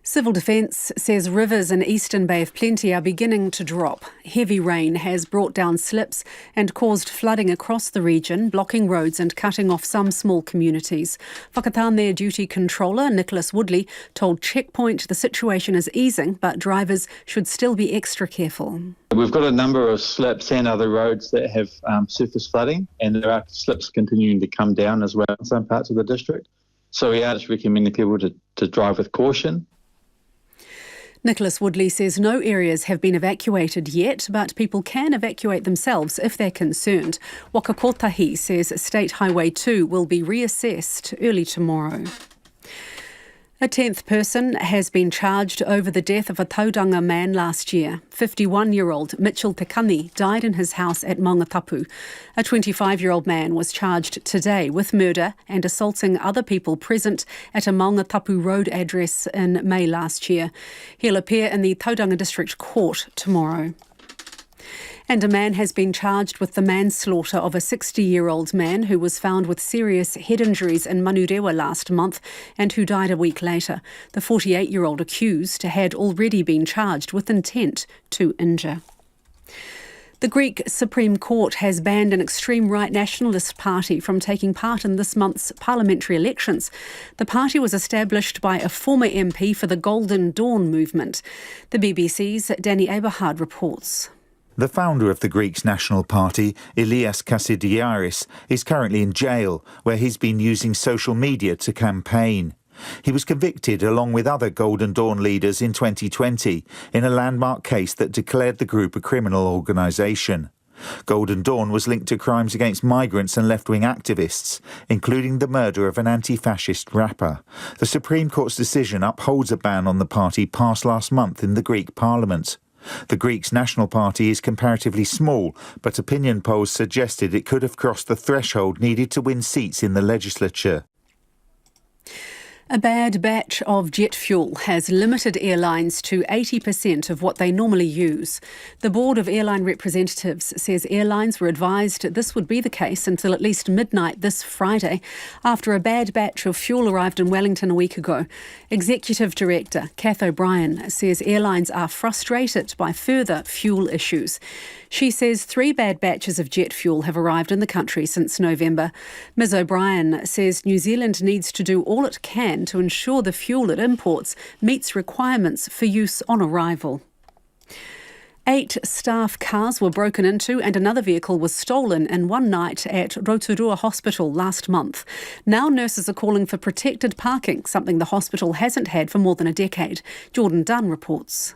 Civil Defence says rivers in Eastern Bay of Plenty are beginning to drop. Heavy rain has brought down slips and caused flooding across the region, blocking roads and cutting off some small communities. Whakatāne Duty Controller Nicholas Woodley told Checkpoint the situation is easing, but drivers should still be extra careful. We've got a number of slips and other roads that have surface flooding, and there are slips continuing to come down as well in some parts of the district. So we are just recommending people to drive with caution. Nicholas Woodley says no areas have been evacuated yet, but people can evacuate themselves if they're concerned. Waka Kotahi says State Highway 2 will be reassessed early tomorrow. A 10th person has been charged over the death of a Tauranga man last year. 51-year-old Mitchell Tekani died in his house at Maungatapu. A 25-year-old man was charged today with murder and assaulting other people present at a Maungatapu Road address in May last year. He'll appear in the Tauranga District Court tomorrow. And a man has been charged with the manslaughter of a 60-year-old man who was found with serious head injuries in Manurewa last month and who died a week later. The 48-year-old accused had already been charged with intent to injure. The Greek Supreme Court has banned an extreme right nationalist party from taking part in this month's parliamentary elections. The party was established by a former MP for the Golden Dawn movement. The BBC's Danny Aberhard reports. The founder of the Greek's National Party, Ilias Kasidiaris, is currently in jail, where he's been using social media to campaign. He was convicted along with other Golden Dawn leaders in 2020 in a landmark case that declared the group a criminal organisation. Golden Dawn was linked to crimes against migrants and left-wing activists, including the murder of an anti-fascist rapper. The Supreme Court's decision upholds a ban on the party passed last month in the Greek Parliament. The Greek's National Party is comparatively small, but opinion polls suggested it could have crossed the threshold needed to win seats in the legislature. A bad batch of jet fuel has limited airlines to 80% of what they normally use. The Board of Airline Representatives says airlines were advised this would be the case until at least midnight this Friday, after a bad batch of fuel arrived in Wellington a week ago. Executive Director Kath O'Brien says airlines are frustrated by further fuel issues. She says 3 bad batches of jet fuel have arrived in the country since November. Ms O'Brien says New Zealand needs to do all it can to ensure the fuel it imports meets requirements for use on arrival. 8 staff cars were broken into and another vehicle was stolen in one night at Rotorua Hospital last month. Now nurses are calling for protected parking, something the hospital hasn't had for more than a decade. Jordan Dunn reports.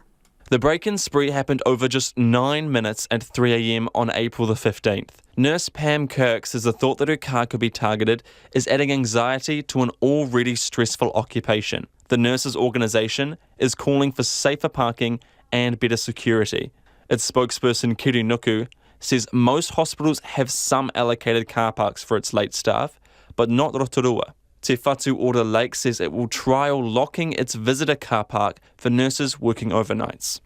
The break-in spree happened over just 9 minutes at 3 a.m. on April the 15th. Nurse Pam Kirk says the thought that her car could be targeted is adding anxiety to an already stressful occupation. The nurses' organisation is calling for safer parking and better security. Its spokesperson Kiri Nuku says most hospitals have some allocated car parks for its late staff, but not Rotorua. Te Whatu Ora Lake says it will trial locking its visitor car park for nurses working overnights.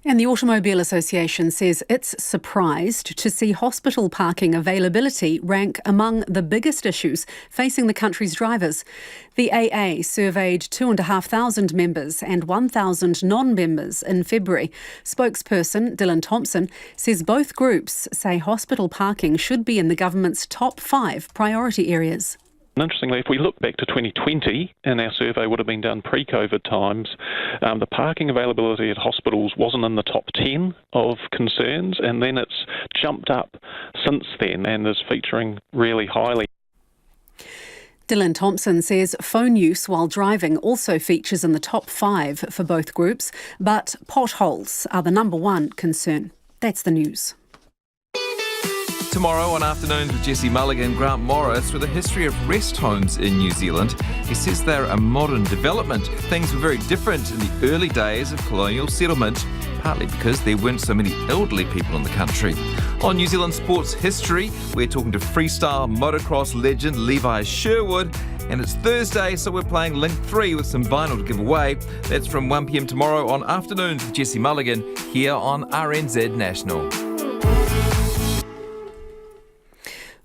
And the Automobile Association says it's surprised to see hospital parking availability rank among the biggest issues facing the country's drivers. The AA surveyed 2,500 members and 1,000 non-members in February. Spokesperson Dylan Thompson says both groups say hospital parking should be in the government's top 5 priority areas. Interestingly, if we look back to 2020, and our survey would have been done pre-COVID times, the parking availability at hospitals wasn't in the top 10 of concerns, and then it's jumped up since then and is featuring really highly. Dylan Thompson says phone use while driving also features in the top 5 for both groups, but potholes are the number 1 concern. That's the news. Tomorrow on Afternoons with Jesse Mulligan, Grant Morris with a history of rest homes in New Zealand. He says they're a modern development. Things were very different in the early days of colonial settlement, partly because there weren't so many elderly people in the country. On New Zealand sports history, we're talking to freestyle motocross legend Levi Sherwood. And it's Thursday, so we're playing Link 3 with some vinyl to give away. That's from 1 p.m. tomorrow on Afternoons with Jesse Mulligan here on RNZ National.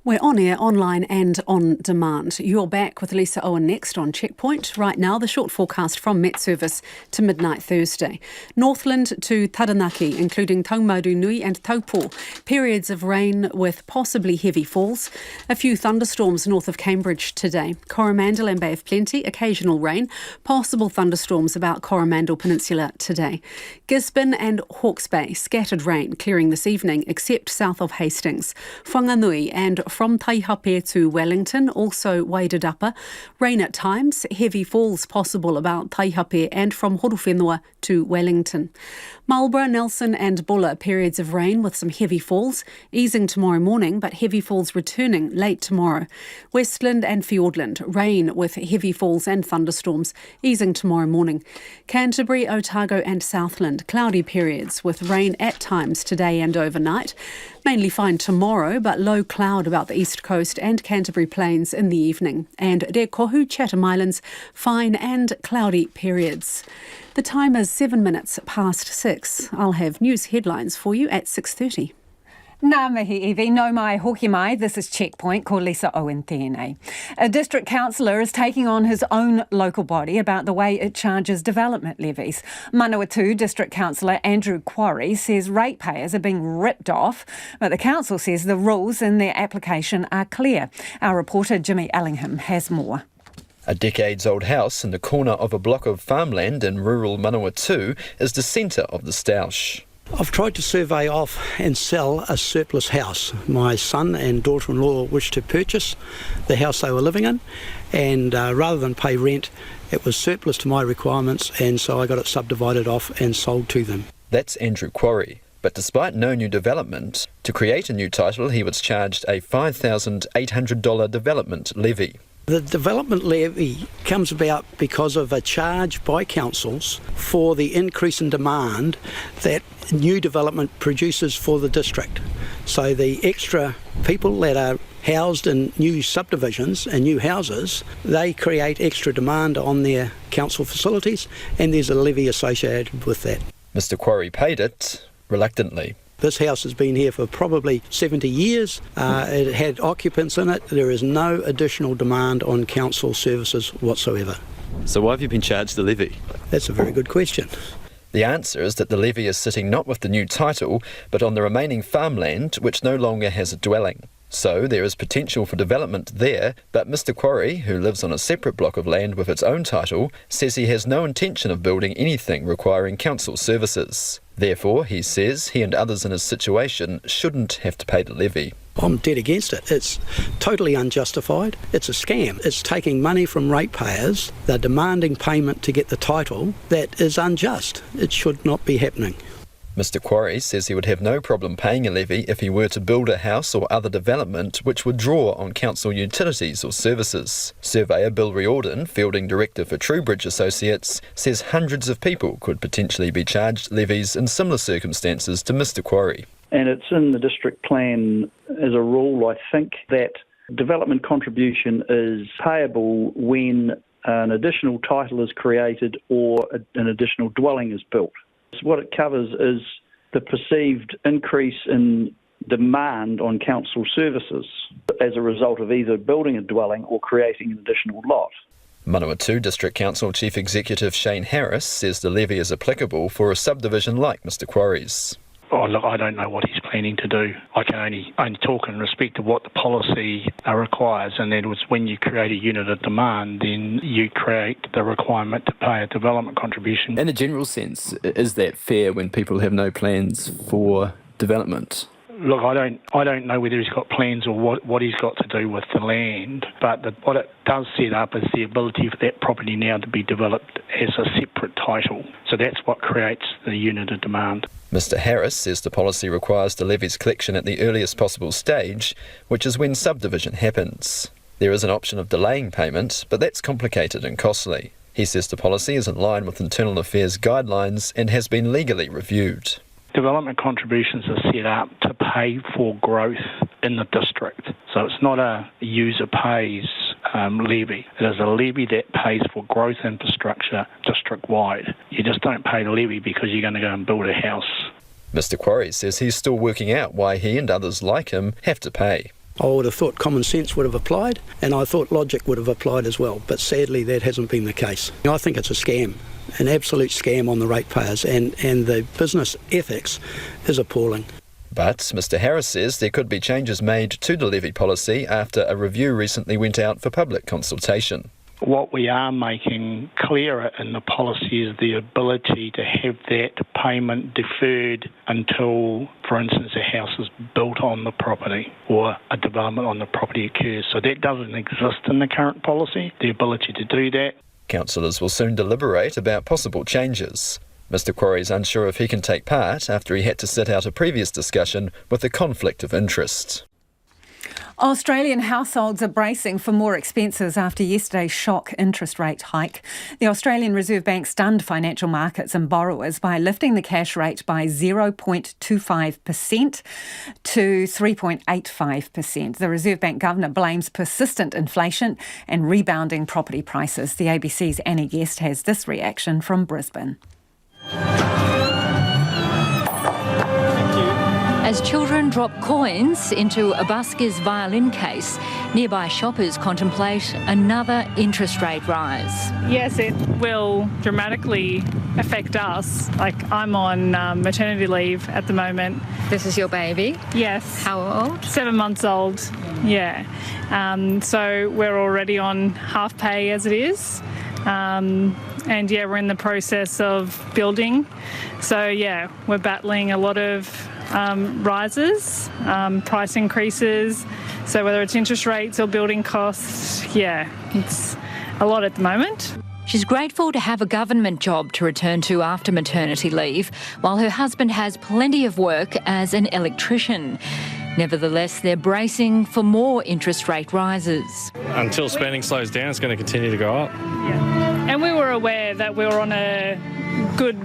We're on air, online and on demand. You're back with Lisa Owen next on Checkpoint. Right now, the short forecast from Met Service to midnight Thursday. Northland to Taranaki, including Taumaru Nui and Taupo. Periods of rain with possibly heavy falls. A few thunderstorms north of Cambridge today. Coromandel and Bay of Plenty, occasional rain. Possible thunderstorms about Coromandel Peninsula today. Gisborne and Hawke's Bay, scattered rain clearing this evening, except south of Hastings. Whanganui and from Taihape to Wellington, also Wairarapa. Rain at times, heavy falls possible about Taihape and from Horowhenua to Wellington. Marlborough, Nelson and Buller, periods of rain with some heavy falls, easing tomorrow morning, but heavy falls returning late tomorrow. Westland and Fiordland, rain with heavy falls and thunderstorms, easing tomorrow morning. Canterbury, Otago and Southland, cloudy periods with rain at times today and overnight. Mainly fine tomorrow, but low cloud about the east coast and Canterbury Plains in the evening. And Re Kohu, Chatham Islands, fine and cloudy periods. The time is 7 minutes past 6. I'll have news headlines for you at 6:30. Nā mihi iwi, no mai hoki mai. This is Checkpoint, ko Lisa Owen tēnei. A district councillor is taking on his own local body about the way it charges development levies. Manawatu District Councillor Andrew Quarry says ratepayers are being ripped off, but the council says the rules in their application are clear. Our reporter Jimmy Ellingham has more. A decades-old house in the corner of a block of farmland in rural Manawatu is the centre of the stoush. I've tried to survey off and sell a surplus house. My son and daughter-in-law wished to purchase the house they were living in, and rather than pay rent, it was surplus to my requirements, and so I got it subdivided off and sold to them. That's Andrew Quarry. But despite no new development, to create a new title he was charged a $5,800 development levy. The development levy comes about because of a charge by councils for the increase in demand that new development produces for the district. So the extra people that are housed in new subdivisions and new houses, they create extra demand on their council facilities, and there's a levy associated with that. Mr. Quarry paid it reluctantly. This house has been here for probably 70 years. It had occupants in it. There is no additional demand on council services whatsoever. So why have you been charged the levy? That's a very good question. The answer is that the levy is sitting not with the new title, but on the remaining farmland, which no longer has a dwelling. So there is potential for development there, but Mr. Quarry, who lives on a separate block of land with its own title, says he has no intention of building anything requiring council services. Therefore, he says he and others in his situation shouldn't have to pay the levy. I'm dead against it. It's totally unjustified. It's a scam. It's taking money from ratepayers. They're demanding payment to get the title. That is unjust. It should not be happening. Mr. Quarry says he would have no problem paying a levy if he were to build a house or other development which would draw on council utilities or services. Surveyor Bill Riordan, Fielding Director for Truebridge Associates, says hundreds of people could potentially be charged levies in similar circumstances to Mr. Quarry. And it's in the district plan as a rule, I think, that development contribution is payable when an additional title is created or an additional dwelling is built. What it covers is the perceived increase in demand on council services as a result of either building a dwelling or creating an additional lot. Manawatu District Council Chief Executive Shane Harris says the levy is applicable for a subdivision like Mr Quarry's. Oh, look, I don't know what he's planning to do. I can only talk in respect of what the policy requires, and that was when you create a unit of demand, then you create the requirement to pay a development contribution. In a general sense, is that fair when people have no plans for development? Look, I don't know whether he's got plans or what he's got to do with the land, but what it does set up is the ability for that property now to be developed as a separate title. So that's what creates the unit of demand. Mr Harris says the policy requires the levy's collection at the earliest possible stage, which is when subdivision happens. There is an option of delaying payment, but that's complicated and costly. He says the policy is in line with Internal Affairs guidelines and has been legally reviewed. Development contributions are set up to pay for growth in the district. So it's not a user pays levy. It is a levy that pays for growth infrastructure district-wide. You just don't pay the levy because you're going to go and build a house. Mr Quarry says he's still working out why he and others like him have to pay. I would have thought common sense would have applied, and I thought logic would have applied as well, but sadly that hasn't been the case. I think it's a scam, an absolute scam on the ratepayers, and the business ethics is appalling. But Mr Harris says there could be changes made to the levy policy after a review recently went out for public consultation. What we are making clearer in the policy is the ability to have that payment deferred until, for instance, a house is built on the property or a development on the property occurs. So that doesn't exist in the current policy, the ability to do that. Councillors will soon deliberate about possible changes. Mr Quarry is unsure if he can take part after he had to sit out a previous discussion with a conflict of interest. Australian households are bracing for more expenses after yesterday's shock interest rate hike. The Australian Reserve Bank stunned financial markets and borrowers by lifting the cash rate by 0.25% to 3.85%. The Reserve Bank Governor blames persistent inflation and rebounding property prices. The ABC's Annie Guest has this reaction from Brisbane. As children drop coins into a busker's violin case, nearby shoppers contemplate another interest rate rise. Yes, it will dramatically affect us. Like, I'm on maternity leave at the moment. This is your baby? Yes. How old? 7 months old, yeah. So we're already on half pay as it is. And yeah, we're in the process of building. So yeah, we're battling a lot of rises, price increases. So whether it's interest rates or building costs, yeah, it's a lot at the moment. She's grateful to have a government job to return to after maternity leave, while her husband has plenty of work as an electrician. Nevertheless, they're bracing for more interest rate rises. Until spending slows down, it's going to continue to go up. Yeah. And we were aware that we were on a good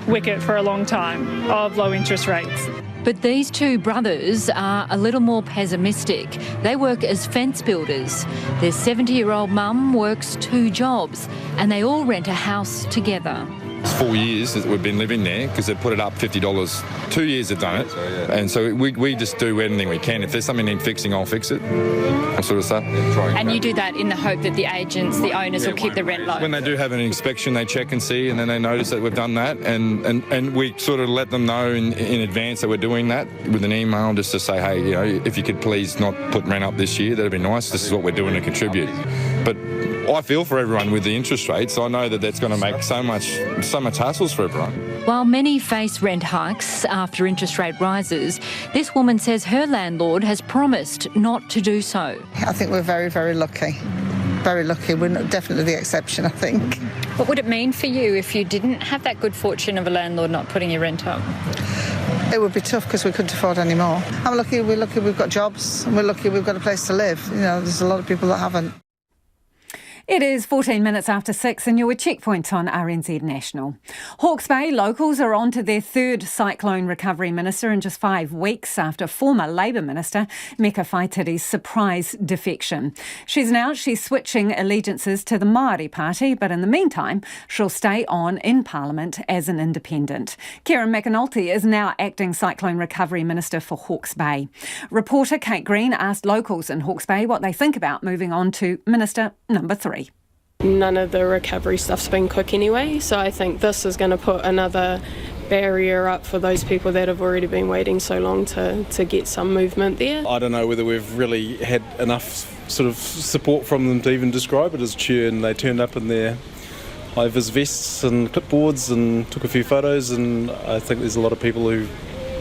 wicket for a long time of low interest rates. But these two brothers are a little more pessimistic. They work as fence builders. Their 70-year-old mum works 2 jobs and they all rent a house together. It's 4 years that we've been living there because they've put it up $50. 2 years they've done it. And so we just do anything we can. If there's something need fixing, I'll fix it. That sort of stuff. And you do that in the hope that the agents, the owners will keep the rent low? When they do have an inspection, they check and see, and then they notice that we've done that. And we sort of let them know in advance that we're doing that with an email just to say, hey, you know, if you could please not put rent up this year, that'd be nice. This is what we're doing to contribute. But I feel for everyone with the interest rates. I know that that's going to make so much hassles for everyone. While many face rent hikes after interest rate rises, this woman says her landlord has promised not to do so. I think we're very, very lucky. Very lucky. We're definitely the exception, I think. What would it mean for you if you didn't have that good fortune of a landlord not putting your rent up? It would be tough because we couldn't afford any more. I'm lucky, we're lucky we've got jobs, and we're lucky we've got a place to live. You know, there's a lot of people that haven't. It is 14 minutes after 6 and you're with Checkpoint on RNZ National. Hawke's Bay locals are on to their third cyclone recovery minister in just 5 weeks after former Labour Minister Meka Whaitiri's surprise defection. She's announced she's switching allegiances to the Māori Pāti, but in the meantime, she'll stay on in Parliament as an independent. Karen McAnulty is now acting cyclone recovery minister for Hawke's Bay. Reporter Kate Green asked locals in Hawke's Bay what they think about moving on to Minister number 3. None of the recovery stuff's been quick anyway, so I think this is going to put another barrier up for those people that have already been waiting so long to get some movement there. I don't know whether we've really had enough sort of support from them to even describe it as churn. They turned up in their high-vis vests and clipboards and took a few photos, and I think there's a lot of people who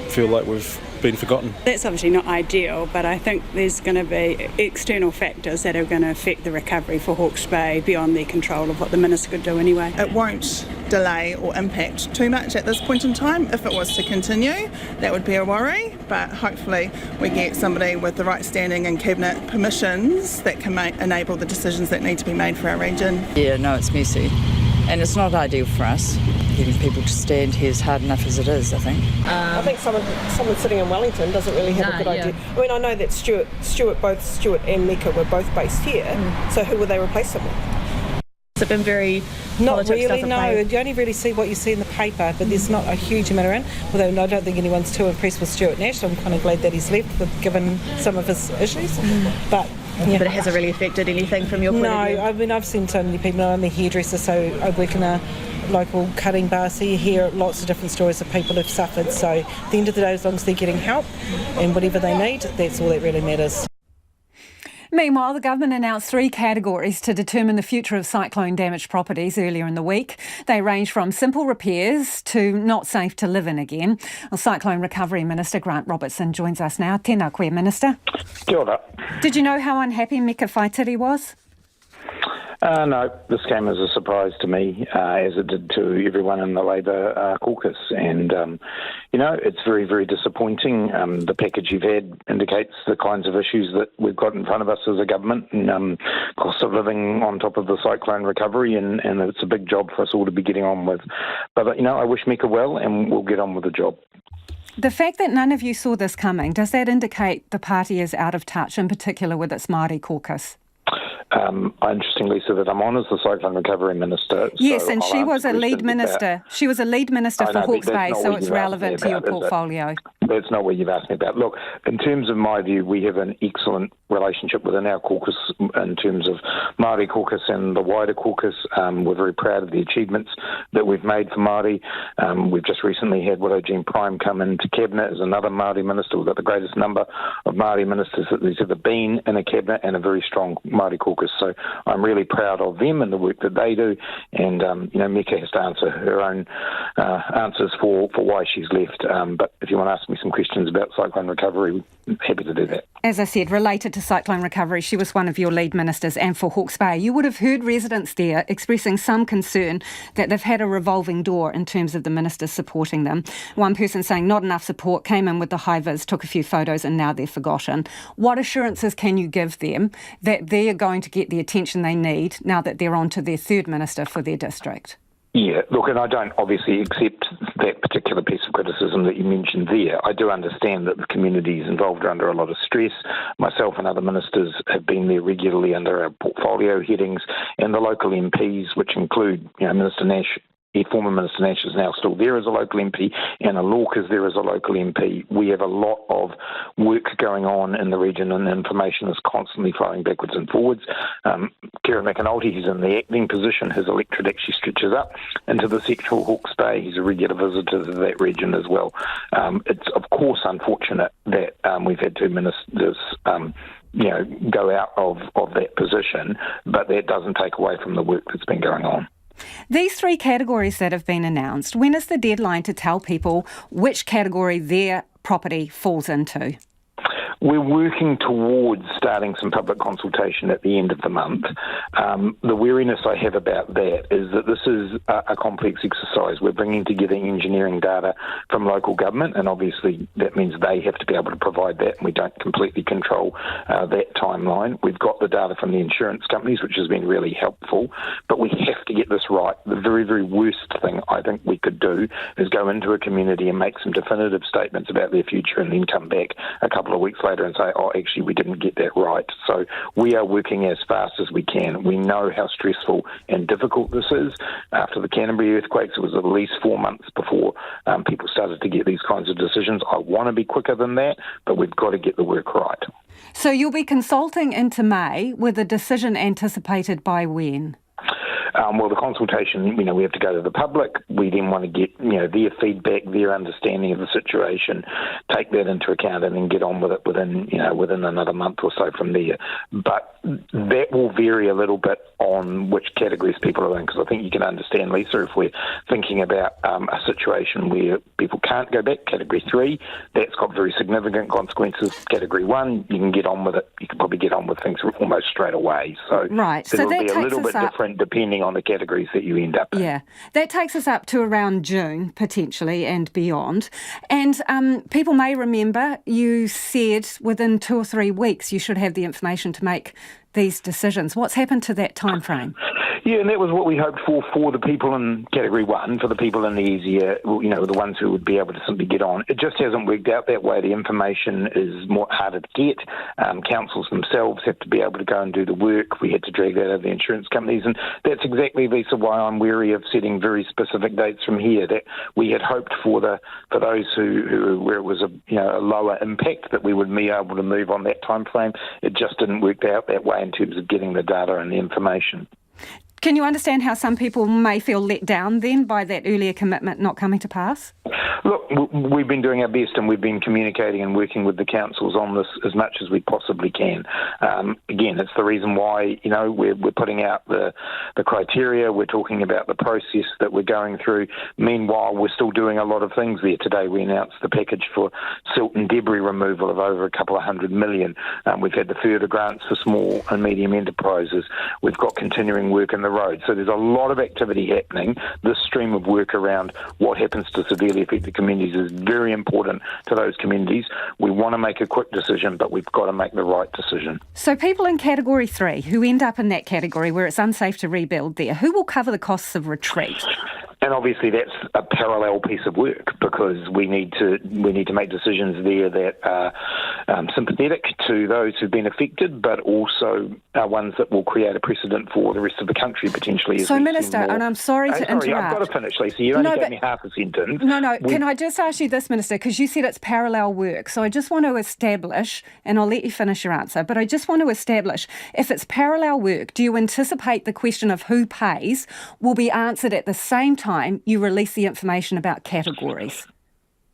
feel like we've been forgotten. That's obviously not ideal, but I think there's going to be external factors that are going to affect the recovery for Hawke's Bay beyond their control of what the minister could do anyway. It won't delay or impact too much at this point in time. If it was to continue, that would be a worry, but hopefully we get somebody with the right standing and cabinet permissions that can enable the decisions that need to be made for our region. Yeah, no, it's messy. And it's not ideal for us. Getting people to stand here is hard enough as it is, I think. I think someone sitting in Wellington doesn't really have a good idea. I mean, I know that both Stuart and Meka were both based here, so who will they replace them with? It's been very Not really, no. You only really see what you see in the paper, but there's not a huge amount around. Although I don't think anyone's too impressed with Stuart Nash. I'm kind of glad that he's left, given some of his issues. But it hasn't really affected anything from your point of view? No, I mean, I've seen so many people. I'm a hairdresser, so I work in a local cutting bar, so you hear lots of different stories of people who've suffered. So at the end of the day, as long as they're getting help and whatever they need, that's all that really matters. Meanwhile, the government announced 3 categories to determine the future of cyclone-damaged properties earlier in the week. They range from simple repairs to not safe to live in again. Well, Cyclone Recovery Minister Grant Robertson joins us now. Tēnā koe, Minister. Kia ora. Did you know how unhappy Meka Whaitiri was? No, this came as a surprise to me, as it did to everyone in the Labour caucus. And, it's very, very disappointing. The package you've had indicates the kinds of issues that we've got in front of us as a government, and cost of living on top of the cyclone recovery, and it's a big job for us all to be getting on with. But, I wish Meka well, and we'll get on with the job. The fact that none of you saw this coming, does that indicate the party is out of touch, in particular with its Māori caucus? Interestingly, so that I'm on as the Cyclone Recovery Minister. Yes, so and she was a lead minister. She was a lead minister for Hawke's Bay, so it's relevant to your portfolio. That's not what you've asked me about. Look, in terms of my view, we have an excellent relationship within our caucus in terms of Māori caucus and the wider caucus. We're very proud of the achievements that we've made for Māori. We've just recently had Widow Jean Prime come into Cabinet as another Māori minister. We've got the greatest number of Māori ministers that there's ever been in a Cabinet, and a very strong Māori caucus. So I'm really proud of them and the work that they do. And, Meka has to answer her own answers for why she's left. But if you want to ask me some questions about cyclone recovery, happy to do that. As I said, related to cyclone recovery, she was one of your lead ministers, and for Hawke's Bay, you would have heard residents there expressing some concern that they've had a revolving door in terms of the ministers supporting them. One person saying not enough support, came in with the high-vis, took a few photos, and now they're forgotten. What assurances can you give them that they are going to get the attention they need now that they're on to their third minister for their district? Yeah, look, and I don't obviously accept that particular piece of criticism that you mentioned there. I do understand that the communities involved are under a lot of stress. Myself and other ministers have been there regularly under our portfolio headings, and the local MPs, which include, Minister Nash. Former Minister Nash is now still there as a local MP, and Lorca is there as a local MP. We have a lot of work going on in the region, and information is constantly flowing backwards and forwards. Karen McAnulty, who's in the acting position, his electorate actually stretches up into the sectoral Hawke's Bay. He's a regular visitor to that region as well. It's, of course, unfortunate that we've had 2 ministers go out of that position, but that doesn't take away from the work that's been going on. These 3 categories that have been announced, when is the deadline to tell people which category their property falls into? We're working towards starting some public consultation at the end of the month. The wariness I have about that is that this is a complex exercise. We're bringing together engineering data from local government, and obviously that means they have to be able to provide that, and we don't completely control that timeline. We've got the data from the insurance companies, which has been really helpful, but we have to get this right. The very, very worst thing I think we could do is go into a community and make some definitive statements about their future and then come back a couple of weeks later and say, oh, actually, we didn't get that right. So we are working as fast as we can. We know how stressful and difficult this is. After the Canterbury earthquakes, it was at least 4 months before people started to get these kinds of decisions. I want to be quicker than that, but we've got to get the work right. So you'll be consulting into May with a decision anticipated by when? Well, the consultation, we have to go to the public. We then want to get, their feedback, their understanding of the situation, take that into account and then get on with it within another month or so from there. But that will vary a little bit on which categories people are in, because I think you can understand, Lisa, if we're thinking about a situation where people can't go back, Category 3, that's got very significant consequences. Category 1, you can get on with it. You can probably get on with things almost straight away. So right. it'll So be a little bit different depending on the categories that you end up in. Yeah, that takes us up to around June, potentially, and beyond. And people may remember you said within 2 or 3 weeks you should have the information to make these decisions. What's happened to that time frame? Yeah, and that was what we hoped for the people in Category 1, for the people in the easier, the ones who would be able to simply get on. It just hasn't worked out that way. The information is more harder to get. Councils themselves have to be able to go and do the work. We had to drag that out of the insurance companies, and that's exactly, Lisa, why I'm wary of setting very specific dates from here. That we had hoped for those who where it was a lower impact, that we would be able to move on that time frame. It just didn't work out that way in terms of getting the data and the information. Can you understand how some people may feel let down then by that earlier commitment not coming to pass? Look, we've been doing our best, and we've been communicating and working with the councils on this as much as we possibly can. Again, it's the reason why we're putting out the criteria. We're talking about the process that we're going through. Meanwhile, we're still doing a lot of things there. Today, we announced the package for silt and debris removal of over $200 million. We've had the further grants for small and medium enterprises. We've got continuing work in the road. So there's a lot of activity happening. This stream of work around what happens to severely affected communities is very important to those communities. We want to make a quick decision, but we've got to make the right decision. So people in Category 3 who end up in that category where it's unsafe to rebuild there, who will cover the costs of retreat? And obviously that's a parallel piece of work, because we need to make decisions there that are sympathetic to those who've been affected, but also ones that will create a precedent for the rest of the country potentially. So, Minister, and I'm sorry to interrupt. I've got to finish, Lisa. You only gave me half a sentence. No. Can I just ask you this, Minister, because you said it's parallel work. So I just want to establish, and I'll let you finish your answer, but I just want to establish, if it's parallel work, do you anticipate the question of who pays will be answered at the same time you release the information about categories?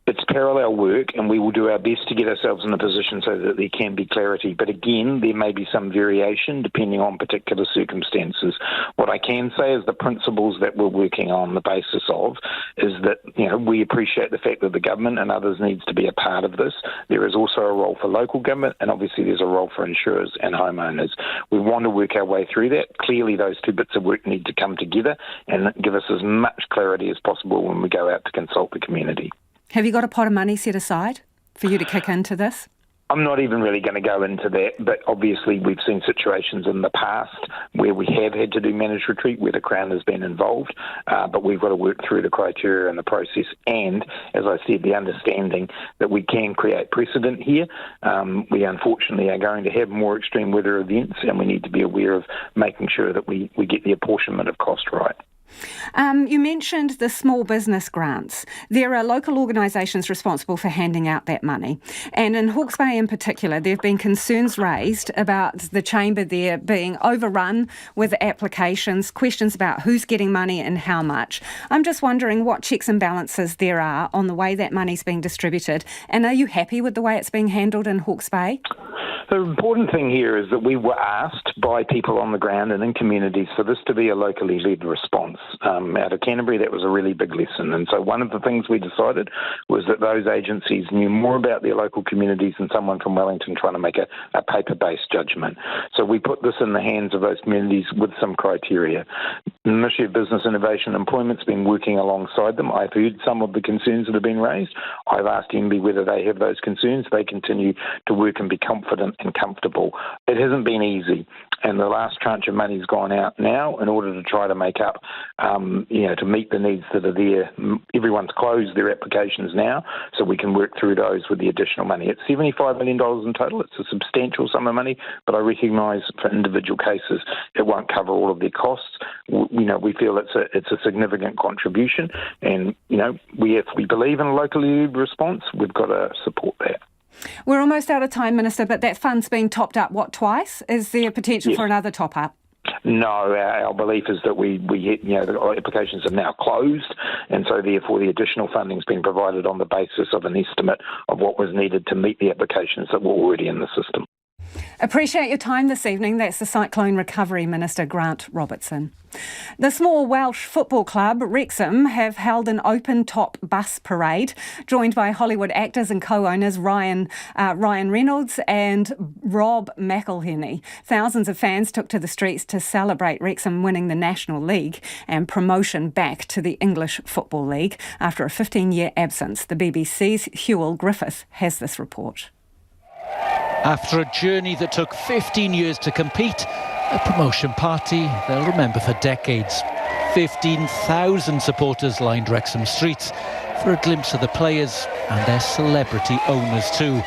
It's parallel work, and we will do our best to get ourselves in a position so that there can be clarity. But again, there may be some variation depending on particular circumstances. What I can say is the principles that we're working on the basis of is that, we appreciate the fact that the government and others needs to be a part of this. There is also a role for local government, and obviously there's a role for insurers and homeowners. We want to work our way through that. Clearly, those two bits of work need to come together and give us as much clarity as possible when we go out to consult the community. Have you got a pot of money set aside for you to kick into this? I'm not even really going to go into that, but obviously we've seen situations in the past where we have had to do managed retreat, where the Crown has been involved, but we've got to work through the criteria and the process, and, as I said, the understanding that we can create precedent here. We unfortunately are going to have more extreme weather events, and we need to be aware of making sure that we get the apportionment of cost right. You mentioned the small business grants. There are local organisations responsible for handing out that money. And in Hawke's Bay in particular, there have been concerns raised about the chamber there being overrun with applications, questions about who's getting money and how much. I'm just wondering what checks and balances there are on the way that money's being distributed. And are you happy with the way it's being handled in Hawke's Bay? The important thing here is that we were asked by people on the ground and in communities for this to be a locally led response. out of Canterbury, that was a really big lesson. And so one of the things we decided was that those agencies knew more about their local communities than someone from Wellington trying to make a paper-based judgment. So we put this in the hands of those communities with some criteria. The Ministry of Business, Innovation and Employment's been working alongside them. I've heard some of the concerns that have been raised. I've asked MB whether they have those concerns. They continue to work and be confident and comfortable. It hasn't been easy, and the last tranche of money's gone out now in order to try to make up, to meet the needs that are there. Everyone's closed their applications now, so we can work through those with the additional money. It's $75 million in total. It's a substantial sum of money, but I recognise for individual cases it won't cover all of their costs. We feel it's a significant contribution, and if we believe in a locally led response, we've got to support that. We're almost out of time, Minister, but that fund's been topped up, twice? Is there potential for another top-up? No, our belief is that the applications are now closed, and so therefore the additional funding's been provided on the basis of an estimate of what was needed to meet the applications that were already in the system. Appreciate your time this evening. That's the Cyclone Recovery Minister, Grant Robertson. The small Welsh football club, Wrexham, have held an open-top bus parade, joined by Hollywood actors and co-owners Ryan Reynolds and Rob McElhenney. Thousands of fans took to the streets to celebrate Wrexham winning the National League and promotion back to the English Football League after a 15-year absence. The BBC's Hewell Griffith has this report. After a journey that took 15 years to complete, a promotion party they'll remember for decades. 15,000 supporters lined Wrexham streets for a glimpse of the players and their celebrity owners too.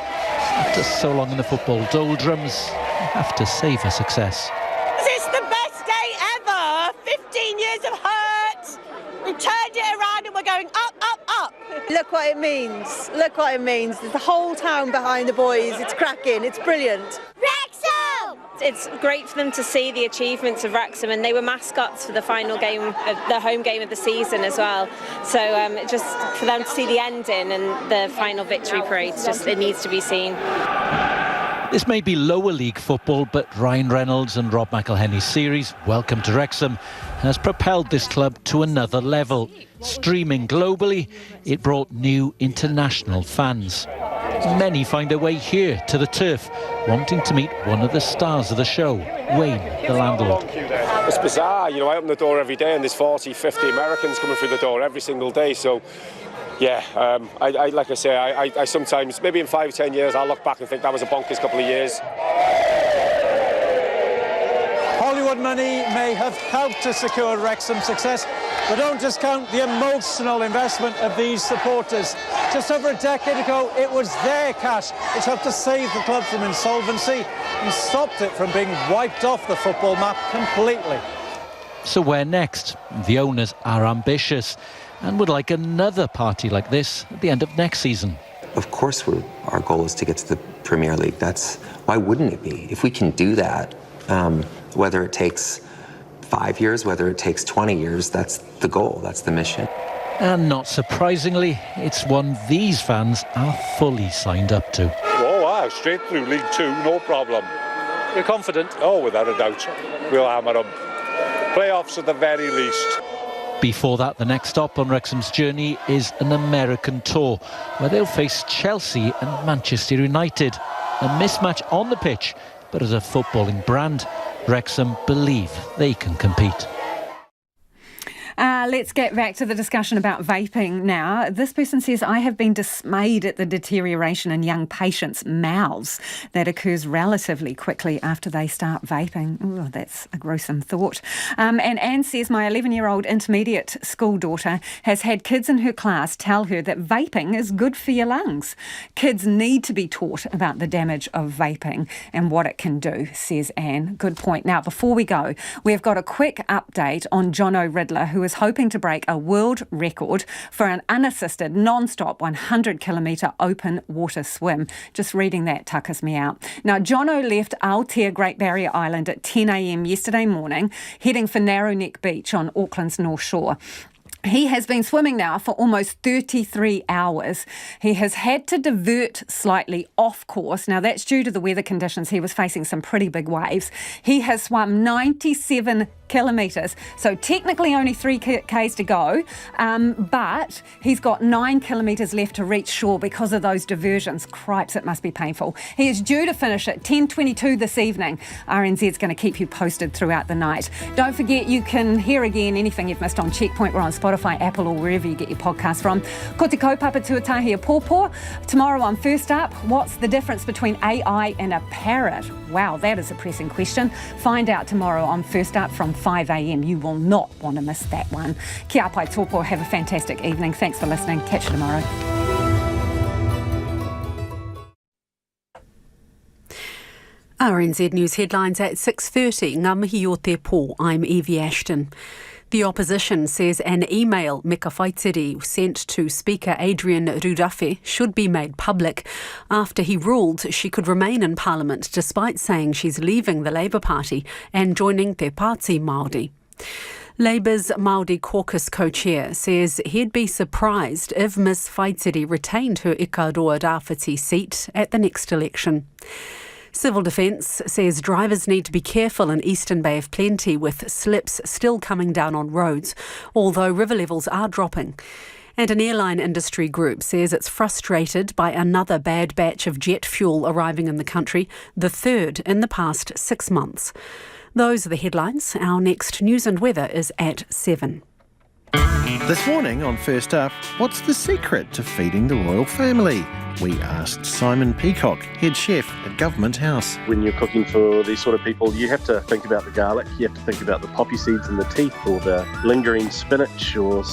After so long in the football doldrums, you have to savour success. This is the best day ever! 15 years of hurt! We turned it around and we're going up, up, up! Look what it means. Look what it means. There's the whole town behind the boys. It's cracking. It's brilliant. Wrexham! It's great for them to see the achievements of Wrexham, and they were mascots for the final game, the home game of the season as well. So just for them to see the ending and the final victory parade, it needs to be seen. This may be lower league football, but Ryan Reynolds and Rob McElhenney's series, Welcome to Wrexham, has propelled this club to another level. Streaming globally, it brought new international fans. Many find their way here to the turf, wanting to meet one of the stars of the show, Wayne, the landlord. It's bizarre, I open the door every day and there's 40, 50 Americans coming through the door every single day, so yeah, like I say, I sometimes, maybe in 5 or 10 years, I'll look back and think that was a bonkers couple of years. Hollywood money may have helped to secure Wrexham's success, but don't discount the emotional investment of these supporters. Just over a decade ago, it was their cash which helped to save the club from insolvency and stopped it from being wiped off the football map completely. So where next? The owners are ambitious and would like another party like this at the end of next season. Of course our goal is to get to the Premier League. Why wouldn't it be? If we can do that, whether it takes 5 years, whether it takes 20 years, that's the goal, that's the mission. And not surprisingly, it's one these fans are fully signed up to. Oh wow, straight through League 2, no problem. You're confident? Oh, without a doubt. We'll hammer them. Playoffs at the very least. Before that, the next stop on Wrexham's journey is an American tour, where they'll face Chelsea and Manchester United. A mismatch on the pitch, but as a footballing brand, Wrexham believe they can compete. Let's get back to the discussion about vaping now. This person says, I have been dismayed at the deterioration in young patients' mouths that occurs relatively quickly after they start vaping. Ooh, that's a gruesome thought. And Anne says, my 11-year-old intermediate school daughter has had kids in her class tell her that vaping is good for your lungs. Kids need to be taught about the damage of vaping and what it can do, says Anne. Good point. Now, before we go, we've got a quick update on Jono Riddler, who is hoping to break a world record for an unassisted, non-stop 100-kilometre open water swim. Just reading that tuckers me out. Now, Jono left Aotea Great Barrier Island at 10 a.m. yesterday morning, heading for Narrow Neck Beach on Auckland's North Shore. He has been swimming now for almost 33 hours. He has had to divert slightly off course. Now, that's due to the weather conditions. He was facing some pretty big waves. He has swum 97 kilometres, so technically only 3 k's to go, but he's got 9 kilometres left to reach shore because of those diversions. Cripes, it must be painful. He is due to finish at 10:22 this evening. RNZ's going to keep you posted throughout the night. Don't forget, you can hear again anything you've missed on Checkpoint. We're on Spotify, Apple, or wherever you get your podcast from. Ko te kaupapa tuatahi a pōpō. Tomorrow on First Up, what's the difference between AI and a parrot? Wow, that is a pressing question. Find out tomorrow on First Up from 5 a.m. You will not want to miss that one. Kia pai tōpō. Have a fantastic evening. Thanks for listening. Catch you tomorrow. RNZ News headlines at 6:30. Ngā mihi o te pō. I'm Evie Ashton. The opposition says an email Meka Whaitiri sent to Speaker Adrian Rurafe should be made public after he ruled she could remain in Parliament despite saying she's leaving the Labour Party and joining Te Pāti Māori. Labour's Māori caucus co-chair says he'd be surprised if Ms Whaitiri retained her Ikaroa Rāwhiti seat at the next election. Civil Defence says drivers need to be careful in Eastern Bay of Plenty with slips still coming down on roads, although river levels are dropping. And an airline industry group says it's frustrated by another bad batch of jet fuel arriving in the country, the third in the past 6 months. Those are the headlines. Our next news and weather is at 7. This morning on First Up, what's the secret to feeding the royal family? We asked Simon Peacock, head chef at Government House. When you're cooking for these sort of people, you have to think about the garlic, you have to think about the poppy seeds in the teeth or the lingering spinach or